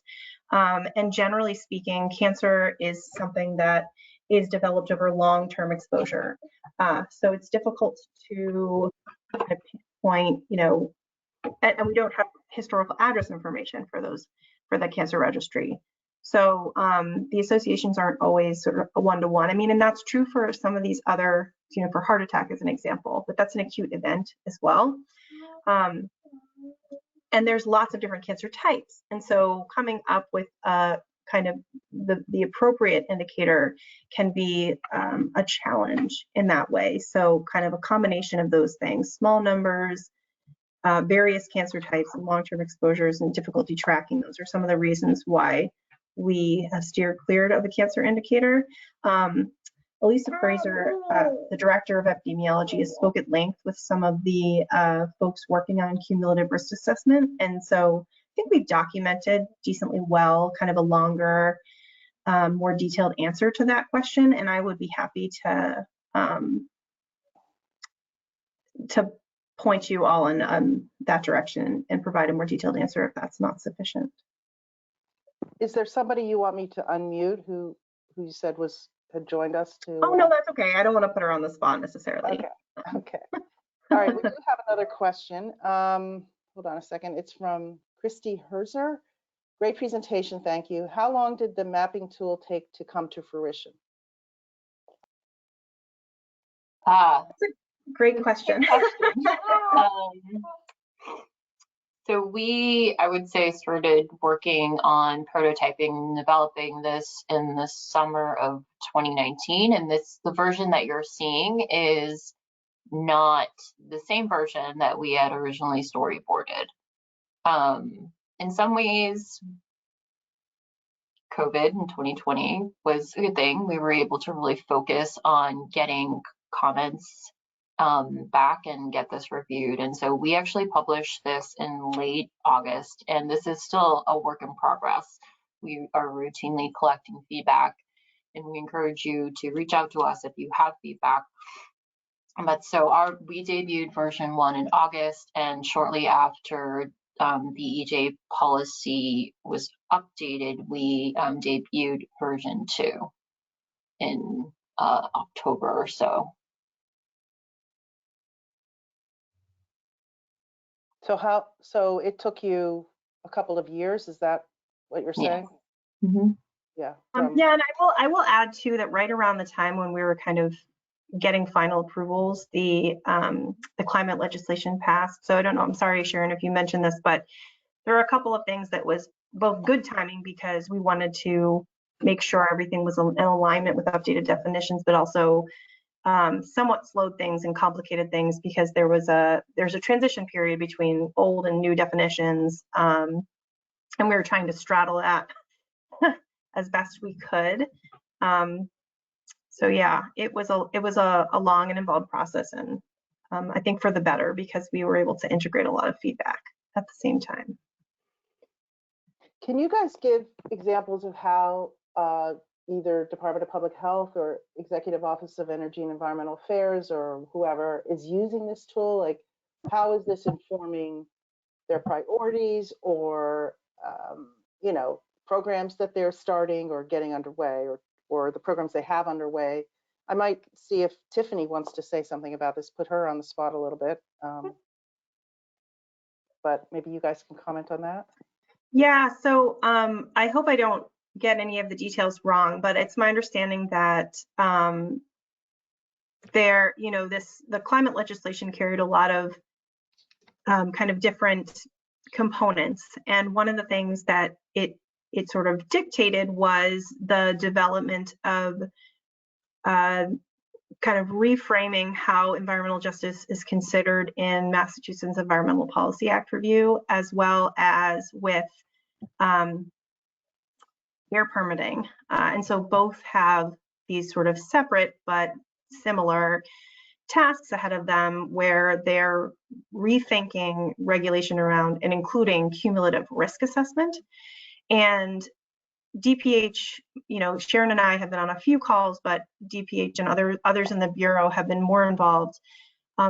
and generally speaking, cancer is something that is developed over long-term exposure, so it's difficult to pinpoint, you know, and we don't have historical address information for the cancer registry. So the associations aren't always sort of a one-to-one. I mean, and that's true for some of these other, for heart attack as an example, but that's an acute event as well. And there's lots of different cancer types. And so coming up with kind of the appropriate indicator can be a challenge in that way. So kind of a combination of those things, small numbers, various cancer types and long-term exposures and difficulty tracking. Those are some of the reasons why we have steered clear of a cancer indicator. Elisa Fraser, the director of epidemiology, has spoke at length with some of the folks working on cumulative risk assessment. And so I think we've documented decently well kind of a longer, more detailed answer to that question. And I would be happy to point you all in that direction and provide a more detailed answer if that's not sufficient. Is there somebody you want me to unmute who you said had joined us to? Oh, no, that's okay. I don't want to put her on the spot necessarily. Okay. All right, we do have another question. Hold on a second. It's from Christy Herzer. Great presentation, thank you. How long did the mapping tool take to come to fruition? That's a great question. So I would say, started working on prototyping and developing this in the summer of 2019. And the version that you're seeing is not the same version that we had originally storyboarded. In some ways, COVID in 2020 was a good thing. We were able to really focus on getting comments back and get this reviewed. And so we actually published this in late August, and this is still a work in progress. We are routinely collecting feedback, and we encourage you to reach out to us if you have feedback. But so we debuted version 1 in August, and shortly after the EJ policy was updated, we debuted version 2 in October or so. So it took you a couple of years, is that what you're saying? Yeah. Mm-hmm. Yeah. Yeah, and I will add too that right around the time when we were kind of getting final approvals, the climate legislation passed. So I don't know, I'm sorry, Sharon, if you mentioned this, but there are a couple of things that was both good timing because we wanted to make sure everything was in alignment with updated definitions, but also somewhat slowed things and complicated things because there's a transition period between old and new definitions, and we were trying to straddle that as best we could. So yeah, it was a long and involved process, and I think for the better because we were able to integrate a lot of feedback at the same time. Can you guys give examples of how either Department of Public Health or Executive Office of Energy and Environmental Affairs or whoever is using this tool? Like, how is this informing their priorities or, programs that they're starting or getting underway or the programs they have underway? I might see if Tiffany wants to say something about this, put her on the spot a little bit. But maybe you guys can comment on that. Yeah, so I hope I don't get any of the details wrong, but it's my understanding that the climate legislation carried a lot of kind of different components, and one of the things that it sort of dictated was the development of kind of reframing how environmental justice is considered in Massachusetts Environmental Policy Act review, as well as with air permitting. And so both have these sort of separate but similar tasks ahead of them where they're rethinking regulation around and including cumulative risk assessment. And DPH, Sharon and I have been on a few calls, but DPH and others in the Bureau have been more involved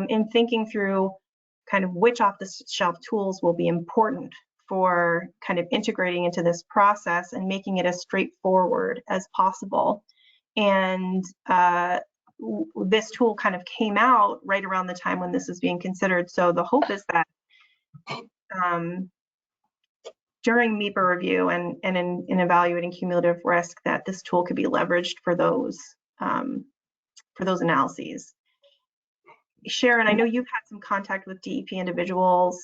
in thinking through kind of which off-the-shelf tools will be important for kind of integrating into this process and making it as straightforward as possible. And this tool kind of came out right around the time when this is being considered. So the hope is that during MEPA review and in evaluating cumulative risk, that this tool could be leveraged for those analyses. Sharon, I know you've had some contact with DEP individuals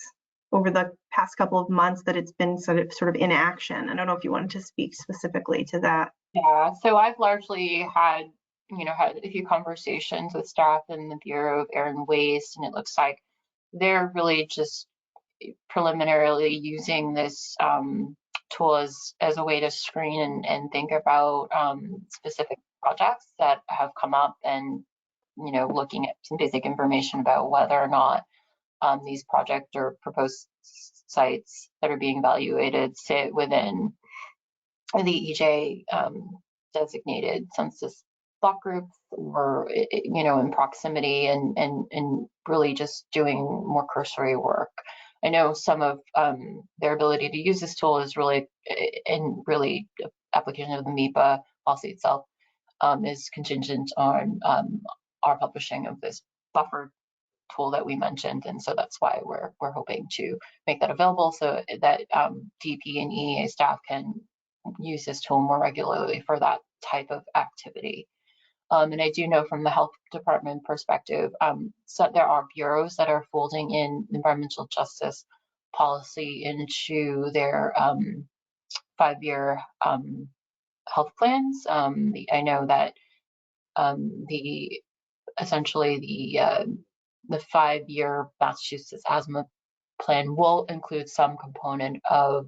over the past couple of months that it's been sort of in action. I don't know if you wanted to speak specifically to that. Yeah, so I've largely had a few conversations with staff in the Bureau of Air and Waste, and it looks like they're really just preliminarily using this tool as a way to screen and think about specific projects that have come up, and looking at some basic information about whether or not these project or proposed sites that are being evaluated sit within the EJ designated census block groups, or in proximity, and really just doing more cursory work. I know some of their ability to use this tool is really application of the MEPA policy itself is contingent on our publishing of this buffer tool that we mentioned, and so that's why we're hoping to make that available so that DEP and EEA staff can use this tool more regularly for that type of activity. And I do know from the health department perspective, so there are bureaus that are folding in environmental justice policy into their 5-year health plans. I know that essentially the 5-year Massachusetts asthma plan will include some component of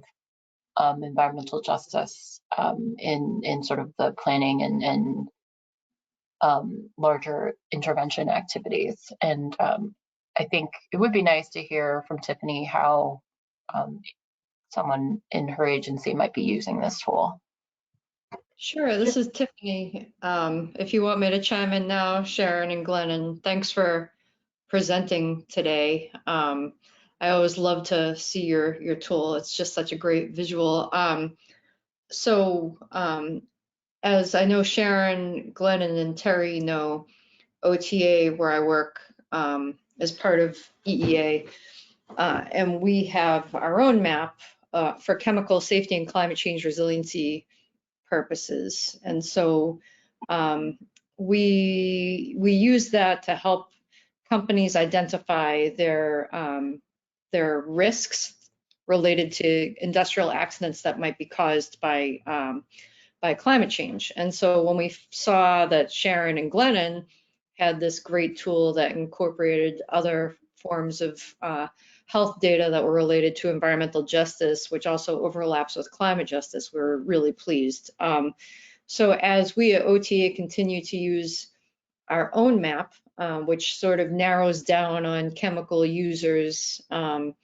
environmental justice in sort of the planning and larger intervention activities. And I think it would be nice to hear from Tiffany how someone in her agency might be using this tool. Sure, this is Tiffany. If you want me to chime in now, Sharon and Glenn, and thanks for presenting today. I always love to see your tool. It's just such a great visual. As I know Sharon, Glenn, and then Terry know, OTA, where I work, is part of EEA, and we have our own map for chemical safety and climate change resiliency purposes. And so we use that to help companies identify their risks related to industrial accidents that might be caused by climate change. And so when we saw that Sharon and Glennon had this great tool that incorporated other forms of health data that were related to environmental justice, which also overlaps with climate justice, we're really pleased. So as we at OTA continue to use our own map, which sort of narrows down on chemical users and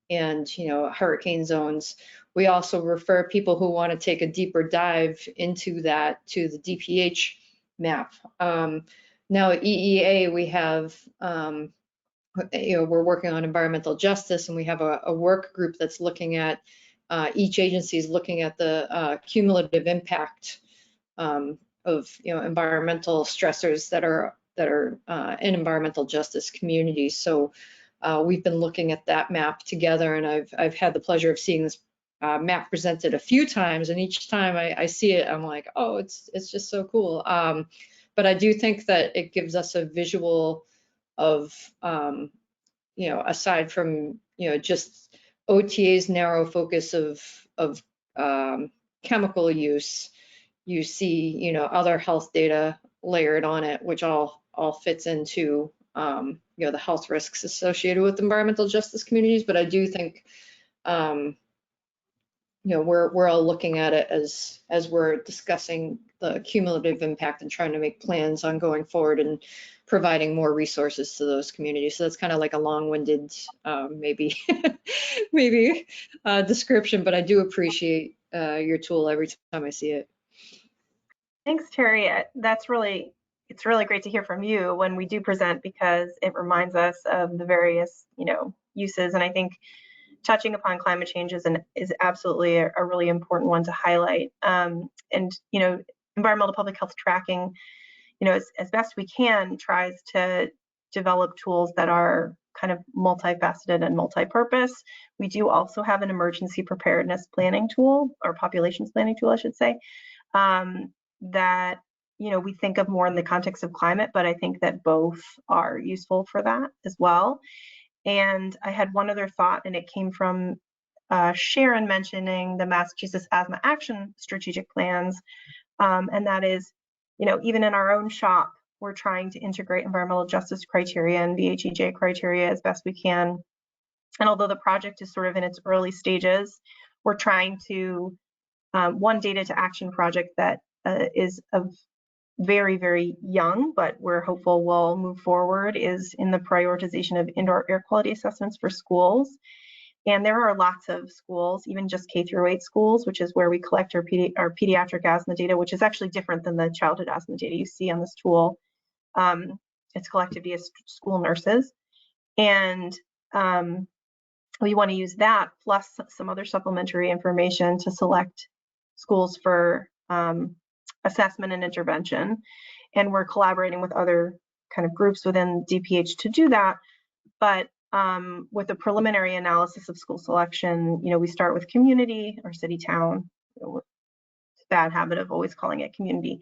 hurricane zones, we also refer people who want to take a deeper dive into that to the DPH map. Now at EEA, we have we're working on environmental justice, and we have a work group that's looking at each agency is looking at the cumulative impact of environmental stressors that are in environmental justice communities. So we've been looking at that map together, and I've had the pleasure of seeing this map presented a few times, and each time I see it, I'm like, oh, it's just so cool. But I do think that it gives us a visual of aside from just OTA's narrow focus of chemical use, you see other health data layered on it, which all fits into the health risks associated with environmental justice communities. But I do think we're all looking at it as we're discussing the cumulative impact and trying to make plans on going forward and providing more resources to those communities. So that's kind of like a long-winded maybe description, but I do appreciate your tool every time I see it. Thanks, Terry. It's really great to hear from you when we do present, because it reminds us of the various uses, and I think touching upon climate change is absolutely a really important one to highlight. And environmental public health tracking, as best we can, tries to develop tools that are kind of multifaceted and multi-purpose. We do also have an emergency preparedness planning tool, or populations planning tool, I should say, that we think of more in the context of climate, but I think that both are useful for that as well. And I had one other thought, and it came from Sharon mentioning the Massachusetts Asthma Action Strategic Plans, and that is, even in our own shop, we're trying to integrate environmental justice criteria and VHEJ criteria as best we can. And although the project is sort of in its early stages, we're trying to, one data to action project that is of very, very young, but we're hopeful will move forward, is in the prioritization of indoor air quality assessments for schools. And there are lots of schools, even just K-8 schools, which is where we collect our pediatric asthma data, which is actually different than the childhood asthma data you see on this tool. It's collected via school nurses. And we want to use that plus some other supplementary information to select schools for assessment and intervention. And we're collaborating with other kind of groups within DPH to do that. But with a preliminary analysis of school selection, we start with community or city town. Bad habit of always calling it community.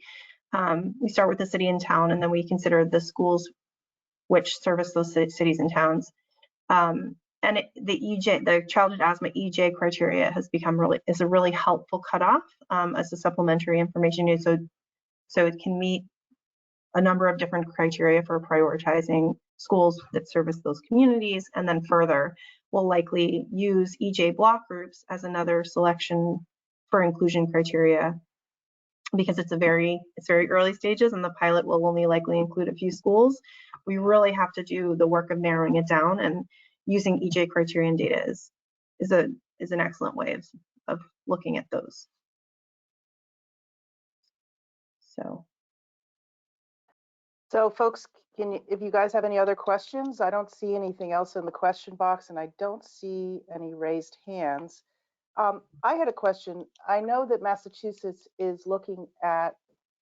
We start with the city and town, and then we consider the schools which service those cities and towns. And the childhood asthma EJ criteria has become is a really helpful cutoff as a supplementary information. So it can meet a number of different criteria for prioritizing schools that service those communities. And then further, we'll likely use EJ block groups as another selection for inclusion criteria, because it's very early stages and the pilot will only likely include a few schools. We really have to do the work of narrowing it down, and using EJ criterion data is an excellent way of looking at those. So folks, if you guys have any other questions, I don't see anything else in the question box, and I don't see any raised hands. I had a question. I know that Massachusetts is looking at,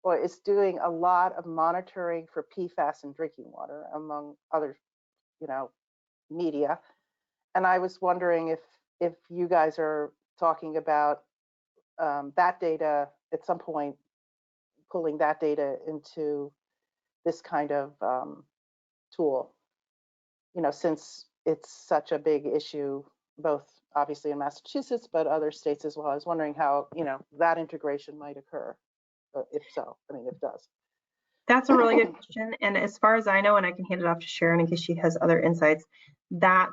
or is doing a lot of monitoring for PFAS in drinking water, among other, media. And I was wondering if you guys are talking about that data at some point, pulling that data into this kind of tool, since it's such a big issue, both obviously in Massachusetts, but other states as well. I was wondering how, that integration might occur, if so, if it does. That's a really good question. And as far as I know, and I can hand it off to Sharon in case she has other insights, that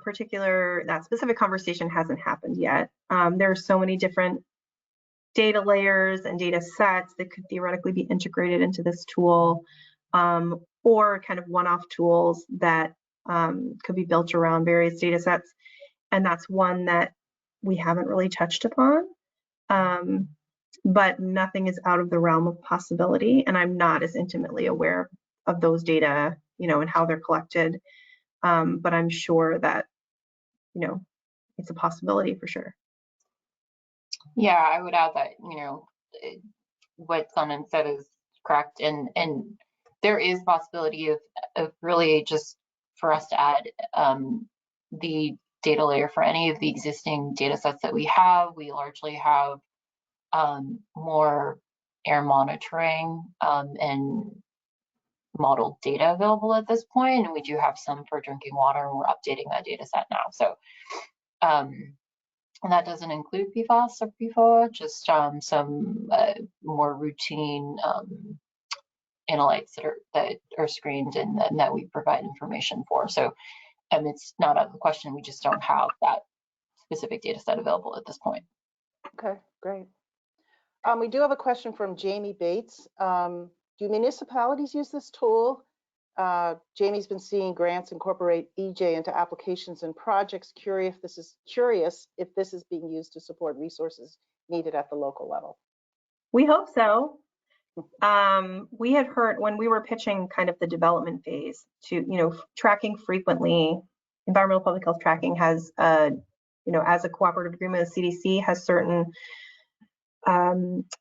specific conversation hasn't happened yet. There are so many different data layers and data sets that could theoretically be integrated into this tool, or kind of one-off tools that could be built around various data sets. And that's one that we haven't really touched upon, but nothing is out of the realm of possibility. And I'm not as intimately aware of those data, and how they're collected. But I'm sure that, it's a possibility for sure. Yeah, I would add that, what Glennon said is correct. And there is possibility of really just for us to add the data layer for any of the existing data sets that we have. We largely have more air monitoring and modeled data available at this point, and we do have some for drinking water, and we're updating that data set now. So and that doesn't include PFAS or PFOA, just some more routine analytes that are screened and that we provide information for. So it's not out of the question, we just don't have that specific data set available at this point. Okay, great. We do have a question from Jamie Bates. Do municipalities use this tool? Jamie's been seeing grants incorporate EJ into applications and projects. Curious if this is being used to support resources needed at the local level. We hope so. We had heard when we were pitching kind of the development phase to, tracking frequently, environmental public health tracking has, as a cooperative agreement with CDC, has certain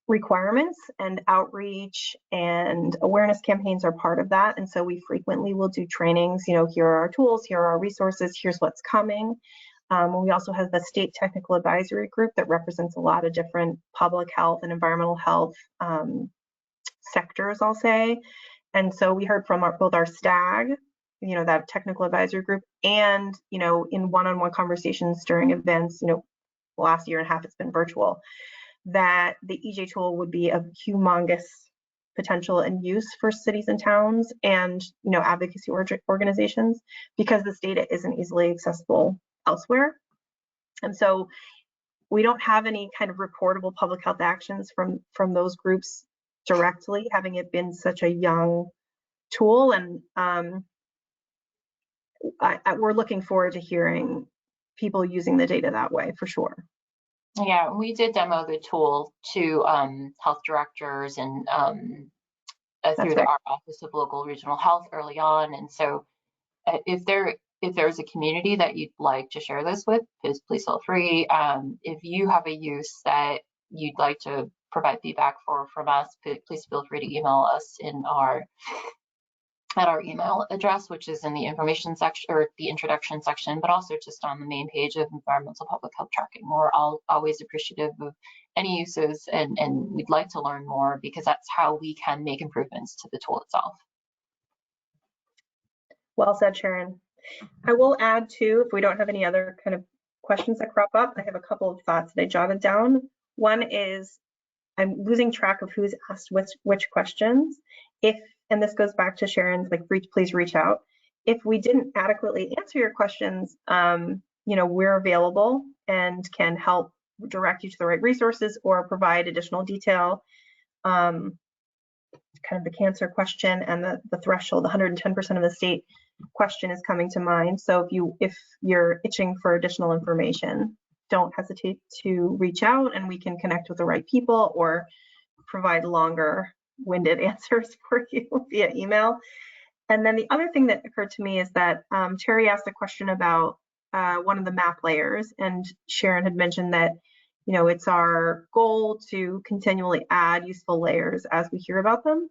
requirements, and outreach and awareness campaigns are part of that. And so we frequently will do trainings, you know, here are our tools, here are our resources, here's what's coming. We also have the state technical advisory group that represents a lot of different public health and environmental health sectors, I'll say. And so we heard from both our STAG, you know, that technical advisory group, and, you know, in one-on-one conversations during events, you know, the last year and a half it's been virtual, that the EJ tool would be of humongous potential and use for cities and towns and, you know, advocacy organizations, because this data isn't easily accessible elsewhere. And so we don't have any kind of reportable public health actions from those groups directly, having it been such a young tool. And we're looking forward to hearing people using the data that way, for sure. Yeah, we did demo the tool to health directors and through our Office of Local Regional Health early on. And so if there's a community that you'd like to share this with, please feel free. If you have a use that you'd like to provide feedback from us, please feel free to email us at our email address, which is in the information section or the introduction section, but also just on the main page of environmental public health tracking. We're always appreciative of any uses, and we'd like to learn more, because that's how we can make improvements to the tool itself. Well said, Sharon. I will add too, if we don't have any other kind of questions that crop up, I have a couple of thoughts that I jotted down. One is I'm losing track of who's asked which questions. And this goes back to Sharon's, like, please reach out. If we didn't adequately answer your questions, you know, we're available and can help direct you to the right resources or provide additional detail. Kind of the cancer question and the threshold, 110% of the state question is coming to mind. So if you're itching for additional information, don't hesitate to reach out and we can connect with the right people or provide longer-winded answers for you via email. And then the other thing that occurred to me is that Terry asked a question about one of the map layers, and Sharon had mentioned that, you know, it's our goal to continually add useful layers as we hear about them,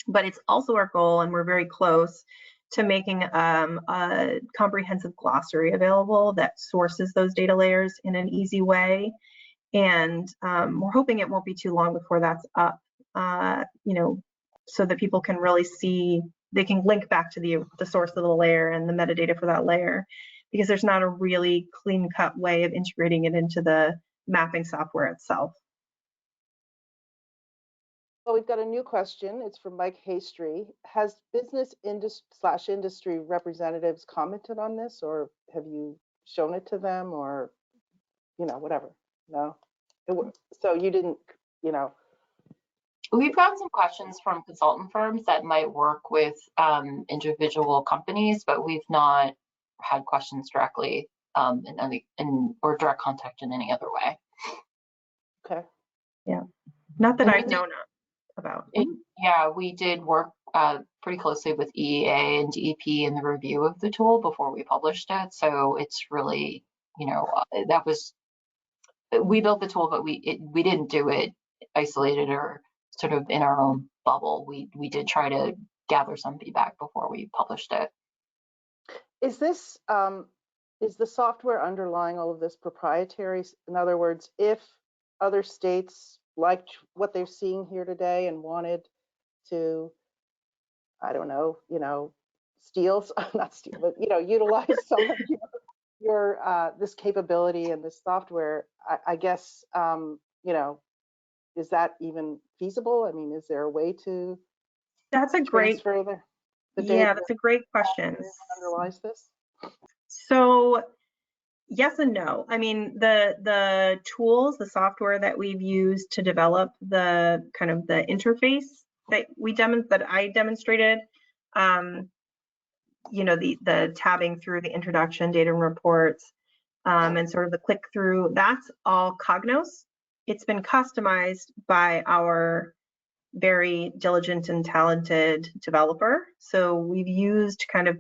but it's also our goal, and we're very close to making a comprehensive glossary available that sources those data layers in an easy way. And we're hoping it won't be too long before that's up, you know, so that people can really see, they can link back to the source of the layer and the metadata for that layer, because there's not a really clean-cut way of integrating it into the mapping software itself. Well, we've got a new question. It's from Mike Haystry. Has business industry representatives commented on this, or have you shown it to them, or, you know, whatever? No? So you didn't, you know. We've gotten some questions from consultant firms that might work with individual companies, but we've not had questions directly or direct contact in any other way. Okay. Yeah. Not that I know about. Yeah, we did work pretty closely with EEA and DEP in the review of the tool before we published it. So it's really, you know, we built the tool, but we didn't do it isolated or sort of in our own bubble. We did try to gather some feedback before we published it. Is this is the software underlying all of this proprietary? In other words, if other states liked what they're seeing here today and wanted to, I don't know, you know, not steal, but, you know, utilize some of your this capability and this software, I guess, you know, is that even feasible? I mean, is there a way to That's a great transfer the data? Yeah, that's a great question. Underlies this? So yes and no. I mean, the tools, the software that we've used to develop the kind of the interface that I demonstrated, you know, the tabbing through the introduction, data and reports, and sort of the click through, that's all Cognos. It's been customized by our very diligent and talented developer. So we've used kind of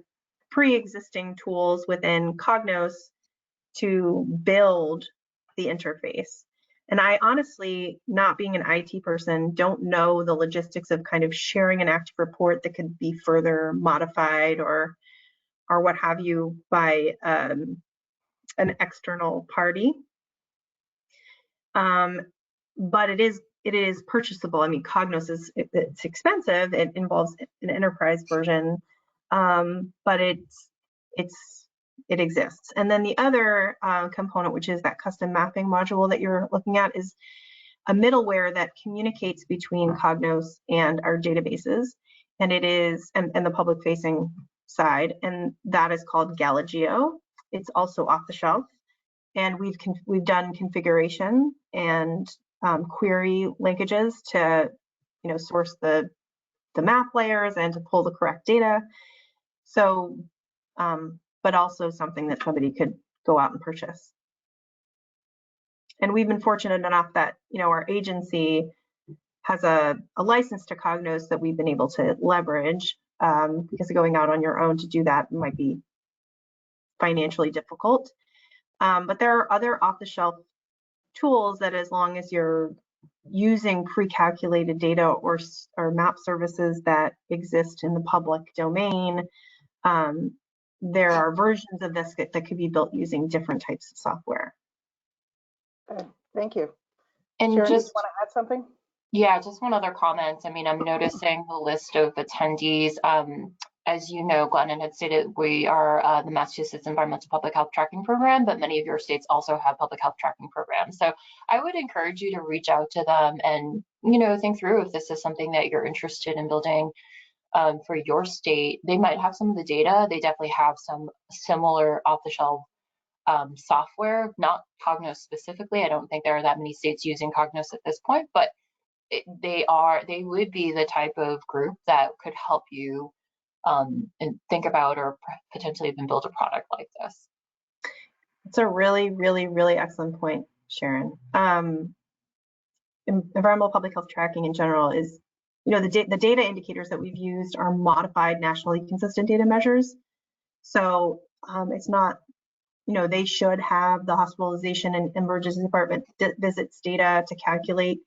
pre-existing tools within Cognos to build the interface. And I honestly, not being an IT person, don't know the logistics of kind of sharing an active report that could be further modified or what have you by an external party. But it is purchasable. I mean, Cognos it's expensive. It involves an enterprise version, but it exists. And then the other component, which is that custom mapping module that you're looking at, is a middleware that communicates between Cognos and our databases, and it is and the public facing side, and that is called Galageo. It's also off the shelf, and we've done configuration and query linkages to source the map layers and to pull the correct data. So but also something that somebody could go out and purchase. And we've been fortunate enough that our agency has a license to Cognos that we've been able to leverage, because going out on your own to do that might be financially difficult. But there are other off-the-shelf tools that, as long as you're using pre-calculated data or map services that exist in the public domain, there are versions of this that could be built using different types of software. Okay, thank you. And Sharon, just do you want to add something? Yeah, just one other comment. I mean, I'm noticing the list of attendees. As you know, Glennon had stated, we are the Massachusetts Environmental Public Health Tracking Program, but many of your states also have public health tracking programs. So I would encourage you to reach out to them and, think through if this is something that you're interested in building for your state. They might have some of the data. They definitely have some similar off-the-shelf software, not Cognos specifically. I don't think there are that many states using Cognos at this point, but they would be the type of group that could help you and think about or potentially even build a product like this. It's a really, really, really excellent point, Sharon. Environmental public health tracking in general is, the data indicators that we've used are modified nationally consistent data measures. So it's not, they should have the hospitalization and emergency department visits data to calculate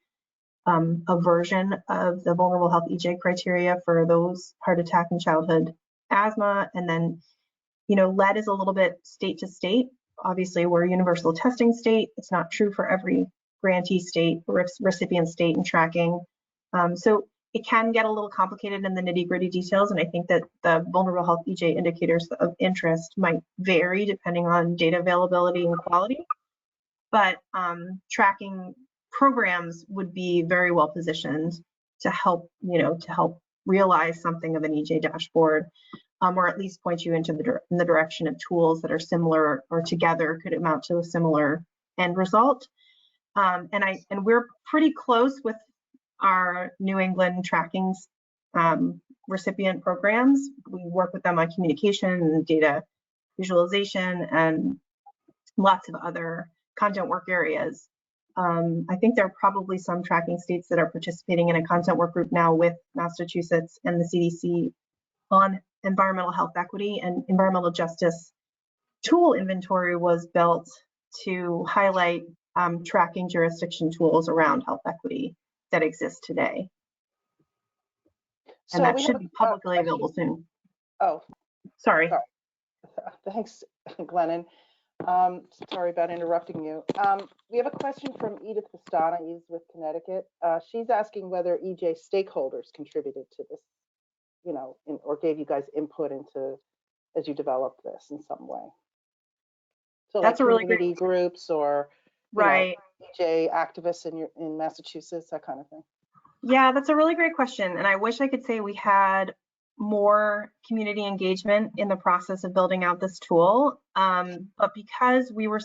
a version of the vulnerable health EJ criteria for those heart attack and childhood asthma. And then, lead is a little bit state to state. Obviously, we're a universal testing state. It's not true for every grantee state, recipient state, and tracking. So it can get a little complicated in the nitty-gritty details. And I think that the vulnerable health EJ indicators of interest might vary depending on data availability and quality. But tracking programs would be very well positioned to help, realize something of an EJ dashboard, or at least point you in the direction of tools that are similar or together could amount to a similar end result. And we're pretty close with our New England tracking recipient programs. We work with them on communication and data visualization and lots of other content work areas. I think there are probably some tracking states that are participating in a content work group now with Massachusetts and the CDC on environmental health equity, and environmental justice tool inventory was built to highlight tracking jurisdiction tools around health equity that exist today. And that should be publicly available soon. Oh, sorry. Thanks, Glennon. Sorry about interrupting you. We have a question from Edith Vistana. He's with Connecticut. She's asking whether EJ stakeholders contributed to this, or gave you guys input into as you developed this in some way. So that's like a really community great groups or right EJ activists in Massachusetts, that kind of thing. Yeah, that's a really great question, and I wish I could say we had more community engagement in the process of building out this tool. But because we were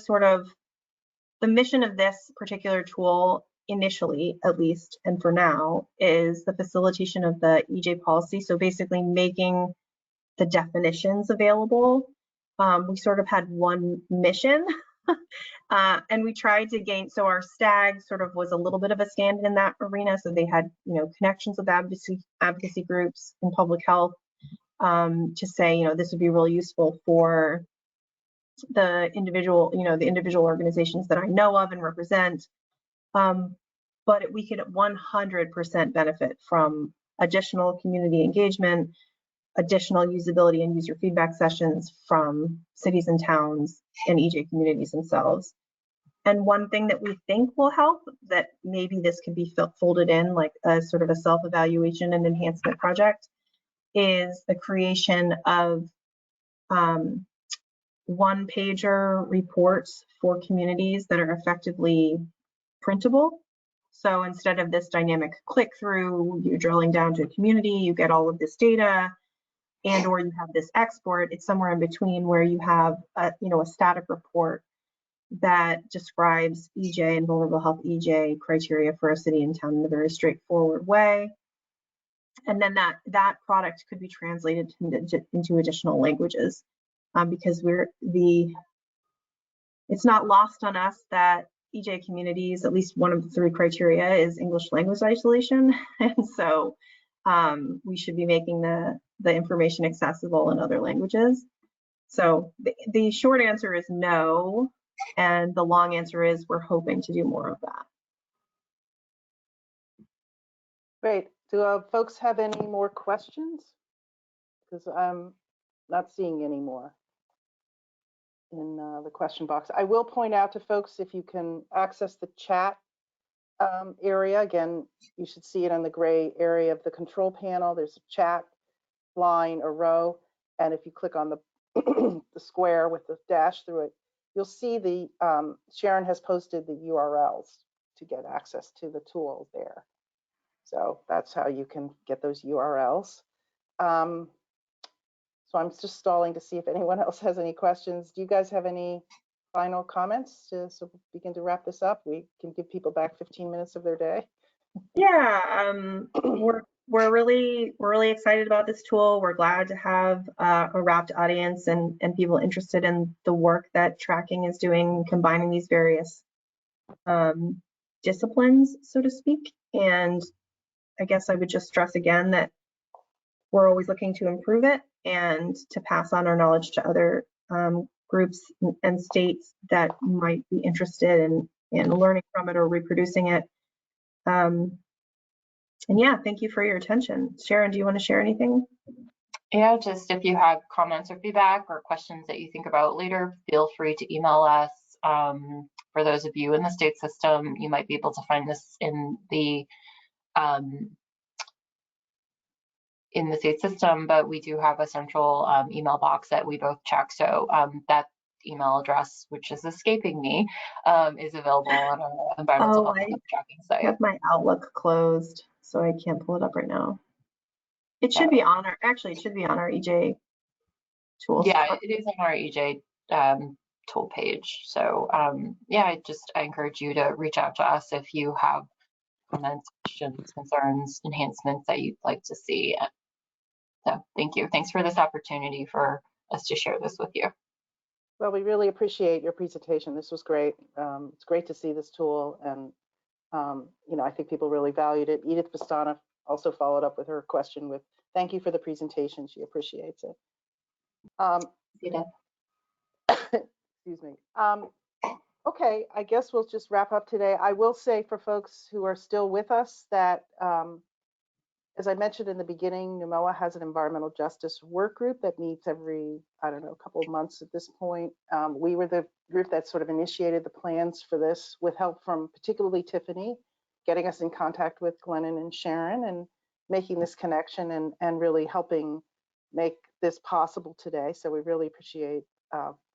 the mission of this particular tool initially, at least, and for now, is the facilitation of the EJ policy. So basically making the definitions available. We had one mission and we tried to gain, so our STAG was a little bit of a stand in that arena. So they had, connections with advocacy groups in public health to say, this would be really useful for the individual, the individual organizations that I know of and represent. But we could 100% benefit from additional community engagement, additional usability and user feedback sessions from cities and towns and EJ communities themselves. And one thing that we think will help, that maybe this could be folded in like a sort of a self-evaluation and enhancement project, is the creation of one-pager reports for communities that are effectively printable. So instead of this dynamic click-through, you're drilling down to a community, you get all of this data, and or you have this export. It's somewhere in between where you have a static report that describes EJ and vulnerable health EJ criteria for a city and town in a very straightforward way. And then that product could be translated into additional languages, because it's not lost on us that EJ communities, at least one of the 3 criteria is English language isolation. And so we should be making the information accessible in other languages. So the short answer is no. And the long answer is we're hoping to do more of that. Great. Do folks have any more questions? Because I'm not seeing any more in the question box. I will point out to folks, if you can access the chat area, again, you should see it on the gray area of the control panel. There's a chat line or row. And if you click on the, the square with the dash through it, you'll see the Sharon has posted the URLs to get access to the tool there. So that's how you can get those URLs. So I'm just stalling to see if anyone else has any questions. Do you guys have any final comments so we begin to wrap this up? We can give people back 15 minutes of their day. Yeah, we're really excited about this tool. We're glad to have a wrapped audience and people interested in the work that tracking is doing, combining these various disciplines, so to speak. And I guess I would just stress again that we're always looking to improve it and to pass on our knowledge to other groups and states that might be interested in learning from it or reproducing it. And yeah, thank you for your attention. Sharon, do you want to share anything? Yeah, just if you have comments or feedback or questions that you think about later, feel free to email us. For those of you in the state system, you might be able to find this in the state system, but we do have a central email box that we both check. So that email address, which is escaping me, is available on our environmental health tracking site. I have my Outlook closed, so I can't pull it up right now. It should be on our, actually, it should be on our EJ tools. Yeah, it is on our EJ tool page. So yeah, I encourage you to reach out to us if you have comments, questions, concerns, enhancements that you'd like to see. So thank you. Thanks for this opportunity for us to share this with you. Well, we really appreciate your presentation. This was great. It's great to see this tool, and I think people really valued it. Edith Pastana also followed up with her question with, thank you for the presentation. She appreciates it. Excuse me. Okay, I guess we'll just wrap up today. I will say for folks who are still with us that, as I mentioned in the beginning, NUMOA has an environmental justice work group that meets every, I don't know, a couple of months at this point. We were the group that sort of initiated the plans for this with help from particularly Tiffany, getting us in contact with Glennon and Sharon and making this connection and really helping make this possible today. So we really appreciate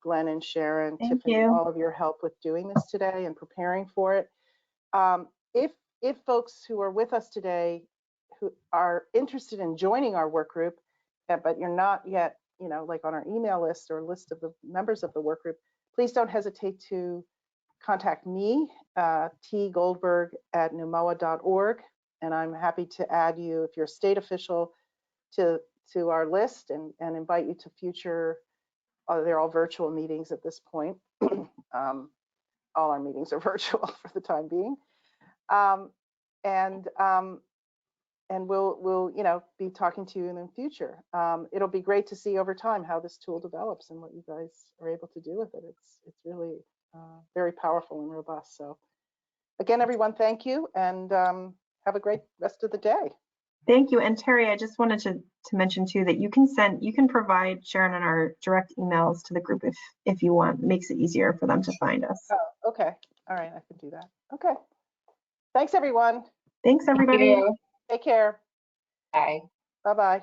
Glenn and Sharon, Tiffany, all of your help with doing this today and preparing for it. If folks who are with us today who are interested in joining our work group, but you're not yet, like on our email list or list of the members of the work group, please don't hesitate to contact me, tgoldberg@numoa.org, and I'm happy to add you, if you're a state official, to our list and invite you to future, they're all virtual meetings at this point. All our meetings are virtual for the time being. And we'll be talking to you in the future. It'll be great to see over time how this tool develops and what you guys are able to do with it. It's really very powerful and robust. So again, everyone, thank you, and have a great rest of the day. Thank you. And Terry, I just wanted to mention too that you can provide Sharon and our direct emails to the group if you want. It makes it easier for them to find us. Oh, okay. All right, I can do that. Okay. Thanks, everyone. Thanks, everybody. Thank you. Take care. Bye. Bye-bye.